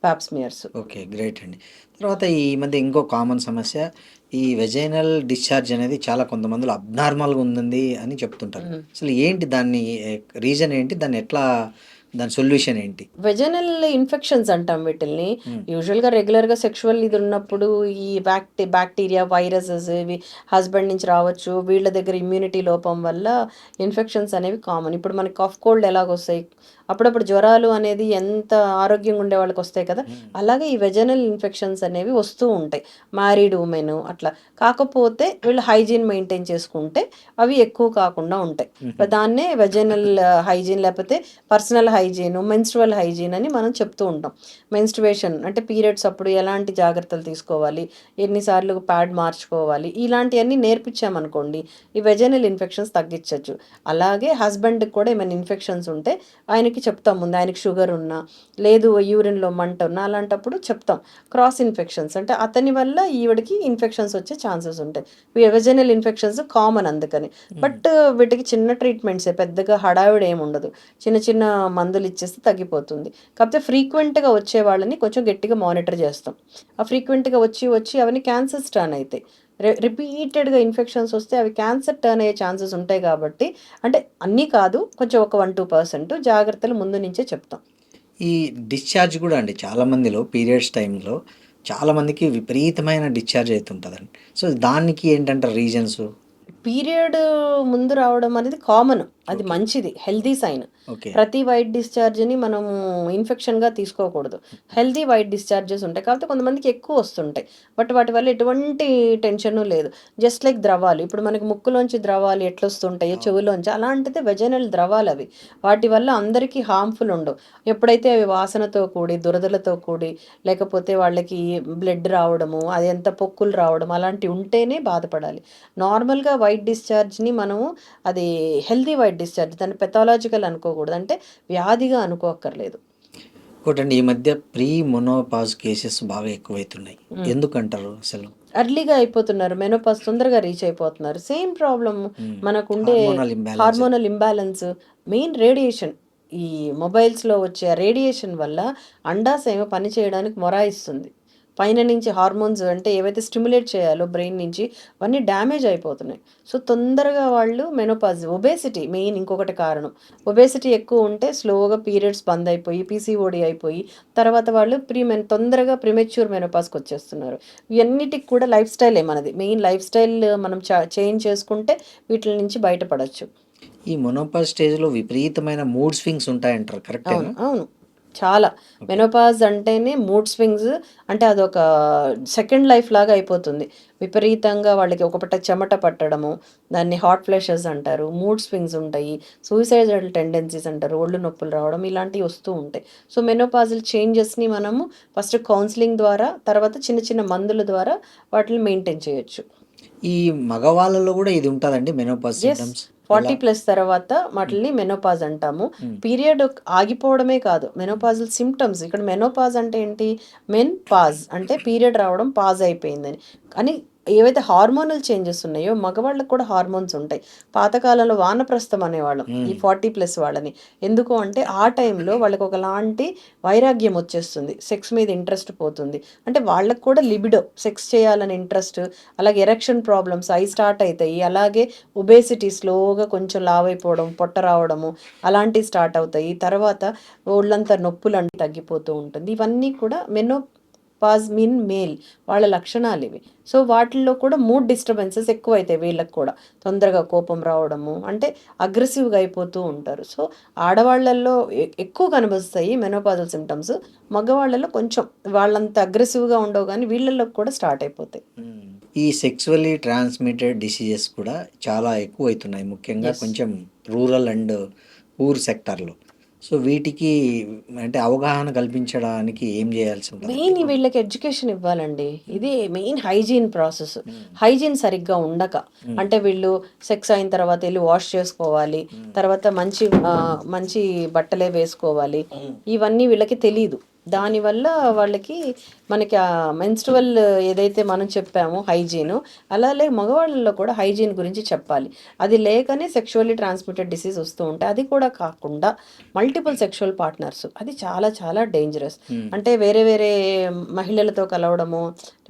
పాప్స్మియర్స్. ఓకే, గ్రేట్ అండి. తర్వాత ఈ మధ్య ఇంకో కామన్ సమస్య, ఈ వెజైనల్ డిశ్చార్జ్ అనేది చాలా కొంతమందిలో అబ్నార్మల్గా ఉంది అని చెప్తుంటారు. అసలు ఏంటి దాన్ని రీజన్ ఏంటి, దాని సొల్యూషన్ ఏంటి? వెజనల్ ఇన్ఫెక్షన్స్ అంటాం వీటిల్ని. యూజువల్గా రెగ్యులర్గా సెక్షువల్ ఇది ఉన్నప్పుడు ఈ బ్యాక్టీరియా, వైరసెస్ ఇవి హస్బెండ్ నుంచి రావచ్చు, వీళ్ళ దగ్గర ఇమ్యూనిటీ లోపం వల్ల ఇన్ఫెక్షన్స్ అనేవి కామన్. ఇప్పుడు మనకి కాఫ్ కోల్డ్ ఎలాగొస్తాయి, అప్పుడప్పుడు జ్వరాలు అనేది ఎంత ఆరోగ్యంగా ఉండే వాళ్ళకి వస్తాయి కదా, అలాగే ఈ వెజనల్ ఇన్ఫెక్షన్స్ అనేవి వస్తూ ఉంటాయి మ్యారీడ్ ఉమెన్ అట్లా. కాకపోతే వీళ్ళు హైజీన్ మెయింటైన్ చేసుకుంటే అవి ఎక్కువ కాకుండా ఉంటాయి. దాన్నే వెజనల్ హైజీన్ లేకపోతే పర్సనల్ హైజీన్, మెన్స్ట్రువల్ హైజీన్ అని మనం చెప్తూ ఉంటాం. మెన్స్ట్రువేషన్ అంటే పీరియడ్స్ అప్పుడు ఎలాంటి జాగ్రత్తలు తీసుకోవాలి, ఎన్నిసార్లు ప్యాడ్ మార్చుకోవాలి, ఇలాంటివన్నీ నేర్పించామనుకోండి ఈ వెజనల్ ఇన్ఫెక్షన్స్ తగ్గించవచ్చు. అలాగే హస్బెండ్కి కూడా ఏమైనా ఇన్ఫెక్షన్స్ ఉంటే ఆయనకి చెప్తాం ముందు, ఆయనకి షుగర్ ఉన్నా, లేదు యూరిన్లో మంట ఉన్నా, అలాంటప్పుడు చెప్తాం. క్రాస్ ఇన్ఫెక్షన్స్ అంటే అతని వల్ల ఈవిడికి ఇన్ఫెక్షన్స్ వచ్చే ఛాన్సెస్ ఉంటాయి. వెజనల్ ఇన్ఫెక్షన్స్ కామన్ అందుకని. బట్ వీటికి చిన్న ట్రీట్మెంట్సే, పెద్దగా హడావిడి ఏమి ఉండదు, చిన్న చిన్న మందులు ఇచ్చేస్తే తగ్గిపోతుంది. కాకపోతే ఫ్రీక్వెంట్గా వచ్చే వాళ్ళని కొంచెం గట్టిగా మానిటర్ చేస్తాం. ఆ ఫ్రీక్వెంట్గా వచ్చి అవన్నీ క్యాన్సర్స్ టర్న్ అవుతాయి. రిపీటెడ్గా ఇన్ఫెక్షన్స్ వస్తే అవి క్యాన్సర్ టర్న్ అయ్యే ఛాన్సెస్ ఉంటాయి. కాబట్టి అంటే అన్నీ కాదు, కొంచెం ఒక 1-2% జాగ్రత్తలు ముందు నుంచే చెప్తాం. ఈ డిశ్చార్జ్ కూడా అండి, చాలామందిలో పీరియడ్స్ టైంలో చాలామందికి విపరీతమైన డిశ్చార్జ్ అవుతుంటుందండి. సో దానికి ఏంటంటారు రీజన్స్? పీరియడ్ ముందు రావడం అనేది కామన్, అది మంచిది, హెల్దీ సైన్. ఓకే. ప్రతి వైట్ డిశ్చార్జ్ని మనము ఇన్ఫెక్షన్గా తీసుకోకూడదు. హెల్దీ వైట్ డిశ్చార్జెస్ ఉంటాయి, కాకపోతే కొంతమందికి ఎక్కువ వస్తుంటాయి. బట్ వాటి వల్ల ఎటువంటి టెన్షను లేదు. జస్ట్ లైక్ ద్రవాలు, ఇప్పుడు మనకి ముక్కులోంచి ద్రవాలు ఎట్లా వస్తుంటాయో చెవులోంచి, అలాంటిదే వెజనల్ ద్రవాలు అవి. వాటి వల్ల అందరికీ హార్మ్ఫుల్ ఉండవు. ఎప్పుడైతే అవి వాసనతో కూడి, దురదలతో కూడి, లేకపోతే వాళ్ళకి బ్లడ్ రావడము, అది ఎంత పొక్కులు రావడం అలాంటివి ఉంటేనే బాధపడాలి. నార్మల్గా వైట్ డిశ్చార్జ్ని మనము అది హెల్దీ వైట్ డిశ్చార్జ్, దాన్ని పెథాలజికల్ అనుకోకూడదు, అంటే వ్యాధిగా అనుకోక్కర్లేదు. ఒకటండి, ఈ మధ్య ప్రీ మొనోపాజ్ కేసెస్ బాగా ఎక్కువైతున్నాయి, ఎందుకంటారు? అసలు అర్లీగా అయిపోతున్నారు, మెనోపాజ్ తొందరగా రీచ్ అయిపోతున్నారు. సేమ్ ప్రాబ్లమ్ మనకుండే హార్మోనల్ ఇంబ్యాలెన్స్, మెయిన్ రేడియేషన్. ఈ మొబైల్స్లో వచ్చే రేడియేషన్ వల్ల అండాశయం పని చేయడానికి మొరాయిస్తుంది. పైన నుంచి హార్మోన్స్ అంటే ఏవైతే స్టిమ్యులేట్ చేయాలో బ్రెయిన్ నుంచి అవన్నీ డ్యామేజ్ అయిపోతున్నాయి. సో తొందరగా వాళ్ళు మెనోపాజ్, ఒబేసిటీ మెయిన్ ఇంకొకటి కారణం. ఒబేసిటీ ఎక్కువ ఉంటే స్లోగా పీరియడ్స్ బంద్ అయిపోయి పీసీఓడి అయిపోయి తర్వాత వాళ్ళు తొందరగా ప్రిమెచ్యూర్ మెనోపాజ్కి వచ్చేస్తున్నారు. ఇవన్నిటికి కూడా లైఫ్ స్టైలే మనది. మెయిన్ లైఫ్ స్టైల్ మనం చేంజ్ చేసుకుంటే వీటి నుంచి బయటపడచ్చు. ఈ మొనోపాజ్ స్టేజ్లో విపరీతమైన మూడ్ స్వింగ్స్ ఉంటాయంటారు, కరెక్టేనా? అవును. చాలా. మెనోపాజ్ అంటేనే మూడ్ స్వింగ్స్, అంటే అదొక సెకండ్ లైఫ్ లాగా అయిపోతుంది. విపరీతంగా వాళ్ళకి ఒక పట్ట చెమట పట్టడము, దాన్ని హాట్ ఫ్లాషెస్ అంటారు, మూడ్ స్వింగ్స్ ఉంటాయి, సూసైడల్ టెండెన్సీస్ అంటారు, ఒళ్ళు నొప్పులు రావడం ఇలాంటివి వస్తూ ఉంటాయి. సో మెనోపాజల్ చేంజెస్ని మనము ఫస్ట్ కౌన్సిలింగ్ ద్వారా, తర్వాత చిన్న చిన్న మందుల ద్వారా వాటిని మెయింటైన్ చేయొచ్చు. ఈ మగవాళ్ళలో కూడా ఇది ఉంటుందండి మెనోపాజ్ ఎస్, సింటమ్స్? 40+ తర్వాత వాటిని మెనోపాజ్ అంటాము. పీరియడ్ ఆగిపోవడమే కాదు, మెనోపాజల్ సిమ్టమ్స్. ఇక్కడ మెనోపాజ్ అంటే ఏంటి? మెన్ పాజ్ అంటే పీరియడ్ రావడం పాజ్ అయిపోయిందని. కానీ ఏవైతే హార్మోనల్ చేంజెస్ ఉన్నాయో మగవాళ్ళకు కూడా హార్మోన్స్ ఉంటాయి. పాతకాలంలో వానప్రస్థం అనేవాళ్ళం ఈ 40+ వాళ్ళని. ఎందుకు అంటే ఆ టైంలో వాళ్ళకి ఒకలాంటి వైరాగ్యం వచ్చేస్తుంది, సెక్స్ మీద ఇంట్రెస్ట్ పోతుంది. అంటే వాళ్ళకు కూడా లిబిడో, సెక్స్ చేయాలని ఇంట్రెస్ట్, అలాగే ఎరెక్షన్ ప్రాబ్లమ్స్ అవి స్టార్ట్ అవుతాయి. అలాగే ఒబేసిటీ స్లోగా కొంచెం లావైపోవడం, పొట్ట రావడము అలాంటివి స్టార్ట్ అవుతాయి. తర్వాత ఒళ్ళంతా నొప్పులు అంటే తగ్గిపోతూ ఉంటుంది. ఇవన్నీ కూడా మెనోపాజ్ మీన్ మేల్ వాళ్ళ లక్షణాలు ఇవి. సో వాటిల్లో కూడా మూడ్ డిస్టర్బెన్సెస్ ఎక్కువ అవుతాయి. వీళ్ళకి కూడా తొందరగా కోపం రావడము, అంటే అగ్రెసివ్గా అయిపోతూ ఉంటారు. సో ఆడవాళ్ళల్లో ఎక్కువ కనిపిస్తాయి మెనోపాజల్ సిమ్టమ్స్. మగవాళ్ళలో కొంచెం వాళ్ళంత అగ్రెసివ్గా ఉండవు, కానీ వీళ్ళల్లో కూడా స్టార్ట్ అయిపోతాయి. ఈ సెక్సువల్లీ ట్రాన్స్మిటెడ్ డిసీజెస్ కూడా చాలా ఎక్కువ అవుతున్నాయి, ముఖ్యంగా కొంచెం రూరల్ అండ్ పూర్ సెక్టార్లో. సో వీటికి అంటే అవగాహన కల్పించడానికి ఏం చేయాల్సి ఉంటుంది? మెయిన్ వీళ్ళకి ఎడ్యుకేషన్ ఇవ్వాలండి. ఇది మెయిన్ హైజీన్ ప్రాసెస్. హైజీన్ సరిగ్గా ఉండక, అంటే వీళ్ళు సెక్స్ అయిన తర్వాత వెళ్ళి వాష్ చేసుకోవాలి, తర్వాత మంచి బట్టలే వేసుకోవాలి, ఇవన్నీ వీళ్ళకి తెలీదు. దానివల్ల వాళ్ళకి మనకి ఆ మెన్స్ట్రువల్ ఏదైతే మనం చెప్పామో హైజీను, అలాగే మగవాళ్ళలో కూడా హైజీన్ గురించి చెప్పాలి. అది లేకనే సెక్షువల్లీ ట్రాన్స్మిటెడ్ డిసీజ్ వస్తూ ఉంటాయి. అది కూడా కాకుండా మల్టిపుల్ సెక్షువల్ పార్ట్నర్స్, అది చాలా చాలా డేంజరస్. అంటే వేరే వేరే మహిళలతో కలవడము,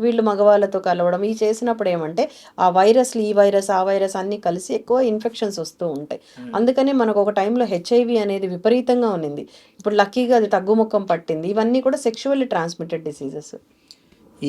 వీళ్ళు మగవాళ్ళతో కలవడం, ఇవి చేసినప్పుడు ఏమంటే ఆ వైరస్లు, ఈ వైరస్ ఆ వైరస్ అన్నీ కలిసి ఎక్కువ ఇన్ఫెక్షన్స్ వస్తూ ఉంటాయి. అందుకని మనకు ఒక టైంలో హెచ్ఐవి అనేది విపరీతంగా ఉన్నింది. ఇప్పుడు లక్కీగా అది తగ్గుముఖం పట్టింది. ఇవన్నీ కూడా సెక్షువల్లీ ట్రాన్స్మిటెడ్ డిసీజెస్.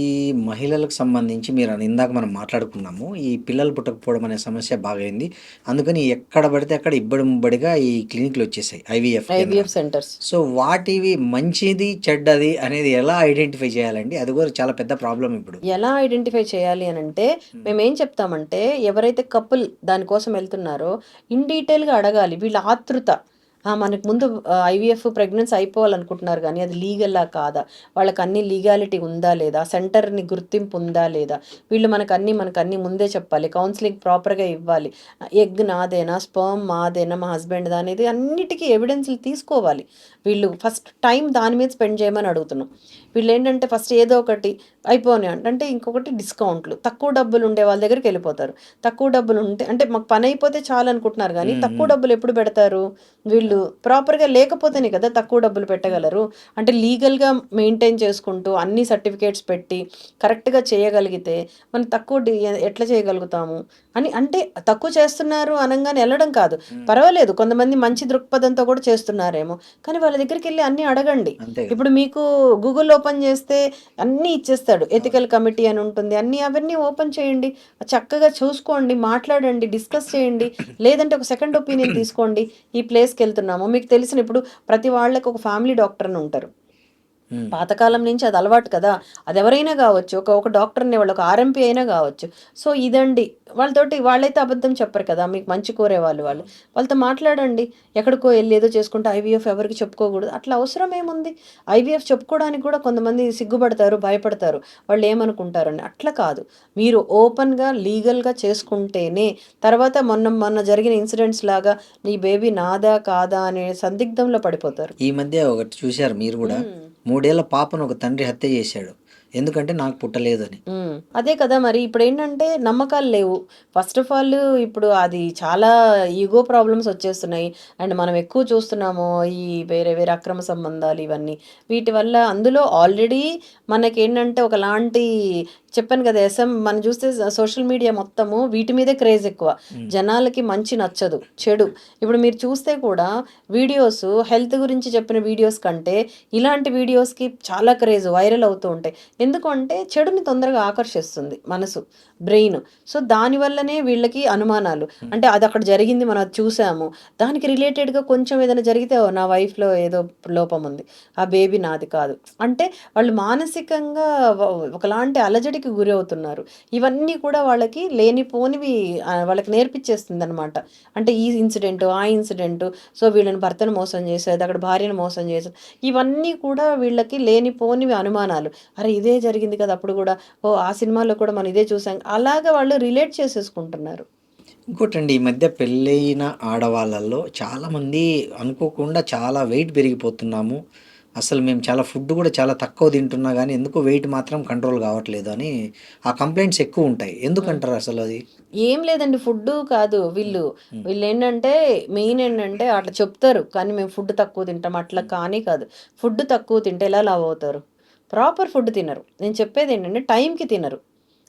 ఈ మహిళలకు సంబంధించి మీరు ఇందాక మనం మాట్లాడుకున్నాము, ఈ పిల్లలు పుట్టకపోవడం అనే సమస్య బాగైంది. అందుకని ఎక్కడ పడితే అక్కడ ఇబ్బడి ముబ్బడిగా ఈ క్లినిక్లు వచ్చేసాయి, ఐవీఎఫ్ సెంటర్స్. సో వాటివి మంచిది చెడ్డది అనేది ఎలా ఐడెంటిఫై చేయాలండి? అది కూడా చాలా పెద్ద ప్రాబ్లం ఇప్పుడు. ఎలా ఐడెంటిఫై చేయాలి అని అంటే, మేమేం చెప్తామంటే ఎవరైతే కపుల్ దానికోసం వెళ్తున్నారో ఇన్ డీటెయిల్గా అడగాలి. వీళ్ళ ఆతృత, మనకు ముందు ఐవీఎఫ్ ప్రెగ్నెన్సీ అయిపోవాలనుకుంటున్నారు, కానీ అది లీగల్లా కాదా, వాళ్ళకి అన్ని లీగాలిటీ ఉందా లేదా, సెంటర్ని గుర్తింపు ఉందా లేదా, వీళ్ళు మనకు అన్ని ముందే చెప్పాలి, కౌన్సిలింగ్ ప్రాపర్గా ఇవ్వాలి, ఎగ్ నాదేనా, స్పర్మ్ మాదేనా, మా హస్బెండ్ అనేది అన్నిటికీ ఎవిడెన్స్లు తీసుకోవాలి. వీళ్ళు ఫస్ట్ టైం దాని మీద స్పెండ్ చేయమని అడుగుతున్నాం. వీళ్ళు ఏంటంటే ఫస్ట్ ఏదో ఒకటి అయిపోయినాయి అంటే ఇంకొకటి డిస్కౌంట్లు, తక్కువ డబ్బులు ఉండే వాళ్ళ దగ్గరికి వెళ్ళిపోతారు. తక్కువ డబ్బులు ఉంటే అంటే మాకు పని అయిపోతే చాలు అనుకుంటున్నారు, కానీ తక్కువ డబ్బులు ఎప్పుడు పెడతారు? వీళ్ళు ప్రాపర్గా లేకపోతేనే కదా తక్కువ డబ్బులు పెట్టగలరు. అంటే లీగల్గా మెయింటైన్ చేసుకుంటూ అన్ని సర్టిఫికేట్స్ పెట్టి కరెక్ట్గా చేయగలిగితే మనం ఎట్లా చేయగలుగుతాము అని. అంటే తక్కువ చేస్తున్నారు అనగానే వెళ్ళడం కాదు, పర్వాలేదు, కొంతమంది మంచి దృక్పథంతో కూడా చేస్తున్నారేమో, కానీ వాళ్ళ దగ్గరికి వెళ్ళి అన్నీ అడగండి. ఇప్పుడు మీకు గూగుల్ ఓపెన్ చేస్తే అన్నీ ఇచ్చేస్తాడు, ఎథికల్ కమిటీ అని ఉంటుంది, అవన్నీ ఓపెన్ చేయండి, చక్కగా చూసుకోండి, మాట్లాడండి, డిస్కస్ చేయండి. లేదంటే ఒక సెకండ్ ఒపీనియన్ తీసుకోండి. ఈ ప్లేస్కి వెళ్తున్నాము, మీకు తెలిసిన ఇప్పుడు ప్రతి వాళ్ళకి ఒక ఫ్యామిలీ డాక్టర్ అని ఉంటారు. పాతకాలం నుంచి అది అలవాటు కదా, అది ఎవరైనా కావచ్చు, ఒక డాక్టర్ని వాళ్ళు ఒక ఆర్ఎంపీ అయినా కావచ్చు. సో ఇదండి, వాళ్ళైతే అబద్ధం చెప్పరు కదా, మీకు మంచి కోరే వాళ్ళతో మాట్లాడండి. ఎక్కడికో వెళ్ళి ఏదో చేసుకుంటే ఐవీఎఫ్ ఎవరికి చెప్పుకోకూడదు, అట్లా అవసరం ఏముంది? ఐవీఎఫ్ చెప్పుకోవడానికి కూడా కొంతమంది సిగ్గుపడతారు, భయపడతారు, వాళ్ళు ఏమనుకుంటారని. అట్లా కాదు, మీరు ఓపెన్గా లీగల్గా చేసుకుంటేనే. తర్వాత మొన్న జరిగిన ఇన్సిడెంట్స్ లాగా నీ బేబీ నాదా కాదా అనే సందిగ్ధంలో పడిపోతారు. ఈ మధ్య ఒకటి చూశారు మీరు కూడా, 3 ఏళ్ల పాపను ఒక తండ్రి హత్య చేశాడు. ఎందుకంటే నాకు పుట్టలేదు అని. అదే కదా మరి ఇప్పుడేంటంటే నమ్మకాలు లేవు. ఫస్ట్ ఆఫ్ ఆల్ ఇప్పుడు అది చాలా ఈగో ప్రాబ్లమ్స్ వచ్చేస్తున్నాయి. అండ్ మనం ఎక్కువ చూస్తున్నాము ఈ వేరే వేరే అక్రమ సంబంధాలు ఇవన్నీ. వీటి వల్ల అందులో ఆల్రెడీ మనకేంటంటే ఒకలాంటి చెప్పాను కదా! మనం చూస్తే సోషల్ మీడియా మొత్తము వీటి మీదే క్రేజ్ ఎక్కువ. జనాలకి మంచి నచ్చదు. చెడు. ఇప్పుడు మీరు చూస్తే కూడా వీడియోస్ హెల్త్ గురించి చెప్పిన వీడియోస్ కంటే ఇలాంటి వీడియోస్‌కి చాలా క్రేజ్ వైరల్ అవుతూ ఉంటాయి. ఎందుకంటే చెడుని తొందరగా ఆకర్షిస్తుంది మనసు, బ్రెయిన్. సో, దానివల్లనే వీళ్ళకి అనుమానాలు. అంటే అది అక్కడ జరిగింది మనం అది చూసాము. దానికి రిలేటెడ్‌గా కొంచెం ఏదైనా జరిగితే ఓహ్! నా వైఫ్‌లో ఏదో లోపం ఉంది. ఆ బేబీ నాది కాదు. అంటే వాళ్ళు మానసికంగా వ ఒకలాంటి అలజడికి గురవుతున్నారు. ఇవన్నీ కూడా వాళ్ళకి లేనిపోనివి వాళ్ళకి నేర్పిచ్చేస్తుందనమాట. అంటే ఈ ఇన్సిడెంటు, ఆ ఇన్సిడెంటు, సో, వీళ్ళని భర్తను మోసం చేసేది, అక్కడ భార్యను మోసం చేసేది. ఇవన్నీ కూడా వీళ్ళకి లేనిపోనివి అనుమానాలు. అరే! ఇదే జరిగింది కదా! అప్పుడు గూడా. ఓహ్! ఆ సినిమాలో కూడా మనం ఇదే చూసాం. అలాగా వాళ్ళు రిలేట్ చేసేసుకుంటున్నారు. ఇంకోటండి, ఈ మధ్య పెళ్ళైన ఆడవాళ్ళల్లో చాలామంది అనుకోకుండా చాలా వెయిట్ పెరిగిపోతున్నాము. అసలు మేము చాలా ఫుడ్ కూడా చాలా తక్కువ తింటున్నా గానీ ఎందుకో వెయిట్ మాత్రం కంట్రోల్ కావట్లేదు అని ఆ కంప్లెయింట్స్ ఎక్కువుంటాయి. హ్మ్. ఎందుకంటారు అసలది? ఏం లేదండి. ఫుడ్డు కాదు హ్మ్. వీళ్ళు. హ్మ్. వీళ్ళేంటంటే మెయిన్ ఏంటంటే అట్లా చెప్తారు. కానీ మేము ఫుడ్ తక్కువ తింటాం. అట్లా హ్మ్. కానీ కాదు. ఫుడ్ తక్కువ తింటే ఎలా లావవుతారు? ప్రాపర్ ఫుడ్ తినరు. నేను చెప్పేదేంటంటే టైంకి తినరు.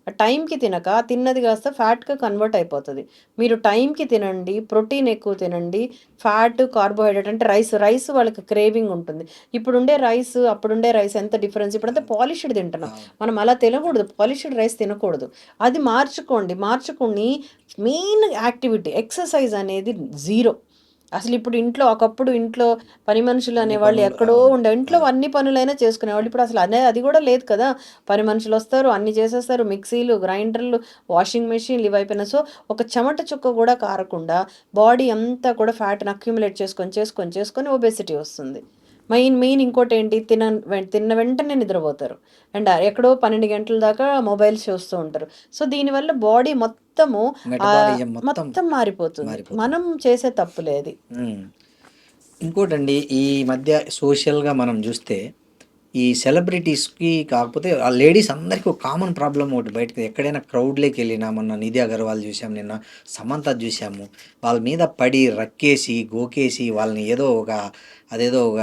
ఆ టైంకి తినక తిన్నది కాస్త ఫ్యాట్‌గా కన్వర్ట్ అయిపోతది. మీరు టైంకి తినండి. ప్రోటీన్ ఎక్కువ తినండి. ఫ్యాట్, కార్బోహైడ్రేట్ అంటే రైస్ వాళ్ళకి క్రేవింగ్ ఉంటుంది. ఇప్పుడుండే రైస్, అప్పుడుండే రైస్ ఎంత డిఫరెన్స్. ఇప్పుడంతా అవును. పాలిష్డ్ తింటున్నాం. అవును. మనం అలా తినకూడదు. పాలిష్డ్ రైస్ తినకూడదు. అది మార్చుకోండి. మార్చుకొని మెయిన్ యాక్టివిటీ ఎక్సర్సైజ్ అనేది జీరో. అసలిప్పుడు ఒకప్పుడు ఇంట్లో పని మనుషులు అన్ని అనేవాళ్ళు పనులు. ఎక్కడో అవును. ఇంట్లో అవును. అన్ని పనులైనా చేసుకునేవాళ్ళు. ఇప్పుడు అసలు అది కూడా లేదు కదా! పని మనుషులొస్తారు, అన్నీ చేసేస్తారు. మిక్సీలు, గ్రైండర్లు, వాషింగ్ మెషిన్‌లు ఇవైపోయినాయి. సో, ఒక చెమట చుక్క కూడా కారకుండా బాడీ అంతా కూడా ఫ్యాట్‌ని అక్యుములేట్ చేసుకొని ఒబెసిటీ వస్తుంది. మెయిన్ ఇంకోటేంటి తిన్న వెంటనే నిద్రపోతారు. అండ్ ఎక్కడో 12 గంటల దాకా మొబైల్స్ చూస్తూ ఉంటారు. సో, దీనివల్ల బాడీ మొత్తము మెటబాలిజం మొత్తం మొత్తం మారిపోతుంది. మారిపోతుంది. మనం చేసే తప్పులే అది. హ్మ్. ఇంకోటండి, ఈ మధ్య సోషల్‌గా మనం జూస్తే, ఈ సెలబ్రిటీస్‌కి కాకపోతే ఆ లేడీస్ అందరికి ఒక కామన్ ప్రాబ్లమ్ ఒకటి బయటకి ఎక్కడైనా క్రౌడ్‌లోకెళ్ళినా మొన్న 'నిధి అగర్వాల్' జూసాం, నిన్న 'సమంత' జూసాము. వాళ్ళ మీద పడి రక్కేసి, గోకేసి వాళ్ళని ఏదో ఒక అదేదో ఒక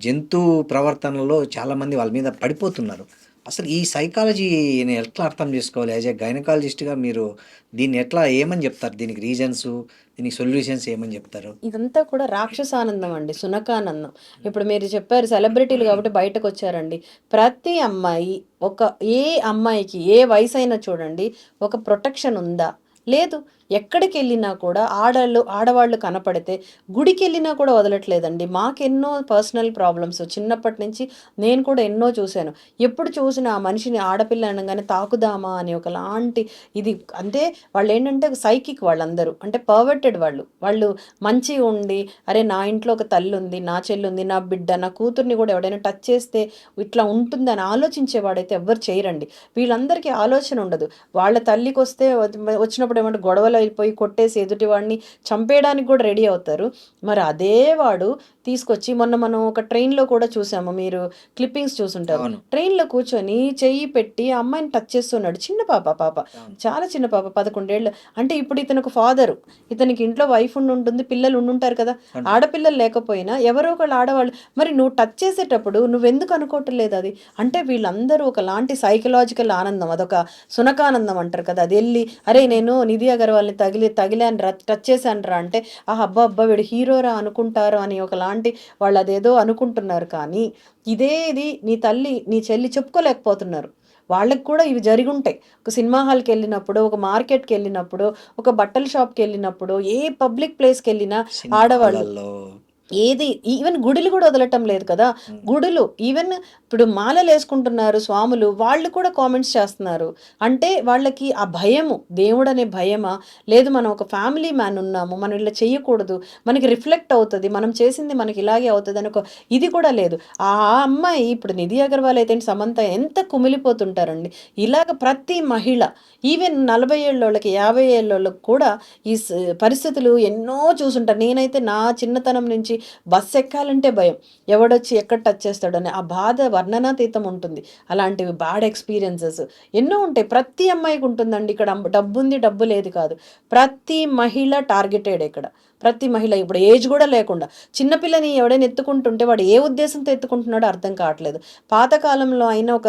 జంతు ప్రవర్తనలో చాలామంది వాళ్ళ మీద పడిపోతున్నారు. అసలు ఈ సైకాలజీని ఎట్లా అర్థం జేసుకోవాలి? యాస్ ఎ గైనకాలజిస్ట్‌గా మీరు దీన్ని ఎట్లా ఏమని జెప్తారు? దీనికి రీజన్స్, దీనికి సొల్యూషన్స్ ఏమని జెప్తారు? ఇదంతా కూడా రాక్షసానందం అండి. సునకానందం. ఇప్పుడు మీరు చెప్పారు సెలబ్రిటీలు కాబట్టి బయటకొచ్చారండి. ప్రతి అమ్మాయి ఏ అమ్మాయికి ఏ వయసైనా చూడండి ఒక ప్రొటెక్షన్ ఉందా? లేదు. ఎక్కడికెళ్ళినా కూడా ఆడవాళ్ళు కనపడితే గుడికెళ్ళినా కూడా వదలట్లేదండి. మాకెన్నో పర్సనల్ ప్రాబ్లమ్స్ చిన్నప్పటి నుంచి నేను కూడా ఎన్నో చూసాను. ఎప్పుడు చూసినా ఆ మనిషిని ఆడపిల్ల అనంగానే తాకుదామా అని ఒకలాంటి ఇది అంటే వాళ్ళేంటంటే సైకిక్ వాళ్ళందరూ. అంటే పర్వర్టెడ్ వాళ్ళు. వాళ్ళు మంచిగా ఉండి, అరే! నా ఇంట్లో ఒక తల్లుంది, నా చెల్లుంది, నా బిడ్డ, నా కూతుర్ని గూడా ఎవడైనా టచ్ చేస్తే ఇట్లా ఉంటుందని ఆలోచించేవాడైతే ఎవ్వరు చేయరండి. వీళ్ళందరికీ ఆలోచన ఉండదు. వాళ్ళ తల్లికొస్తే వచ్చినప్పుడు ఏమంటే గొడవలయిపోయి కొట్టేసి ఎదుటివాడిని చంపేయడానికి గూడా రెడీ అవుతారు. మరి అదే వాడు తీసుకొచ్చి మొన్న మనం ఒక ట్రైన్‌లో కూడా చూసాము. మీరు క్లిప్పింగ్స్ చూసుంటారు. అవును. ట్రైన్‌లో కూర్చొని చెయ్యి పెట్టి ఆ అమ్మాయిని టచ్ చేస్తున్నాడు. చిన్న పాప. అవును. చాలా చిన్న పాప 11 ఏళ్ళు. అంటే ఇప్పుడు ఇతనొక ఫాదరు. ఇతనికి ఇంట్లో వైఫ్ ఉండుంటుంది. పిల్లలు ఉండుంటారు కదా! అంతే. ఆడపిల్లలు లేకపోయినా ఎవరో ఒకళ్ళు ఆడవాళ్ళు మరి నువ్వు టచ్ చేసేటప్పుడు నువ్వెందుకు అనుకోవటం లేదది? అంటే వీళ్ళందరూ ఒకలాంటి సైకలాజికల్ ఆనందం. అదొక సునకానందం అంటారు కదా! అదెళ్లి అరేయ్! నేను 'నిధి అగర్వాల్‌ని టచ్ చేశానురా' అంటే ఆహా! అబ్బా! వీడు హీరోరా అనుకుంటారు అని ఒకలాంటి వాళ్ళదేదో అనుకుంటున్నారు కానీ, ఇది నీ చెల్లి చెప్పుకోలేకపోతున్నారు. వాళ్ళకి కూడా ఇవి జరిగుంటాయి. ఒక సినిమా హాల్‌కెళ్ళినప్పుడు, ఒక మార్కెట్‌కెళ్ళినప్పుడు, ఒక బట్టల షాప్‌కెళ్ళినప్పుడు, ఏ పబ్లిక్ ప్లేస్‌కెళ్ళినా ఆడవాళ్ళు సినిమాలలో. ఈవెన్ గుడులు గూడా వదలటం లేదు కదా! హ్మ్. గుడులు ఈవెన్ ఇప్పుడు మాలలేసుకుంటున్నారు స్వాములు. వాళ్ళు కూడా కామెంట్స్ చేస్తున్నారు. అంటే వాళ్ళకి ఆ భయము, దేవుడనే భయమా? లేదు మనం ఒక ఫ్యామిలీ మ్యాన్ ఉన్నాము. మనం ఇలా చెయ్యకూడదు. మనకి రిఫ్లెక్ట్ అవుతది. మనం చేసింది మనకి ఇలాగే అవుతదని ఒక ఇది కూడా లేదు. ఆ అమ్మాయి ఇప్పుడు 'నిధి అగర్వాల్' అయితే ఏంటి, 'సమంత' ఎంత కుమిలిపోతుంటారండి. ఇలాగ ప్రతి మహిళ ఈవెన్ 40 ఏళ్ళోళ్ళకి, 50 ఏళ్ళోళ్ళకి కూడా ఈ పరిస్థితులు ఎన్నో చూసుంటారు. నేనైతే నా చిన్నతనం నుంచి బస్సు ఎక్కాలంటే భయం, ఎవడొచ్చి ఎక్కడ టచ్ చేస్తాడని ఆ బాధ వర్ణనాతీతం ఉంటుంది. అలాంటివి బ్యాడ్ ఎక్స్పీరియన్సెస్ ఎన్నో ఉంటాయి. ప్రతి అమ్మాయికి ఉంటుందండి. ఇక్కడ డబ్బు ఉంది, డబ్బు లేదు కాదు, ప్రతి మహిళ టార్గెటెడ్ ఇక్కడ. ప్రతి మహిళ ఇప్పుడు ఏజ్ కూడా లేకుండా చిన్నపిల్లని ఎవడైనా ఎత్తుకుంటుంటే వాడు ఏ ఉద్దేశంతో ఎత్తుకుంటున్నాడో అర్థం కావట్లేదు. పాతకాలంలో అయినా ఒక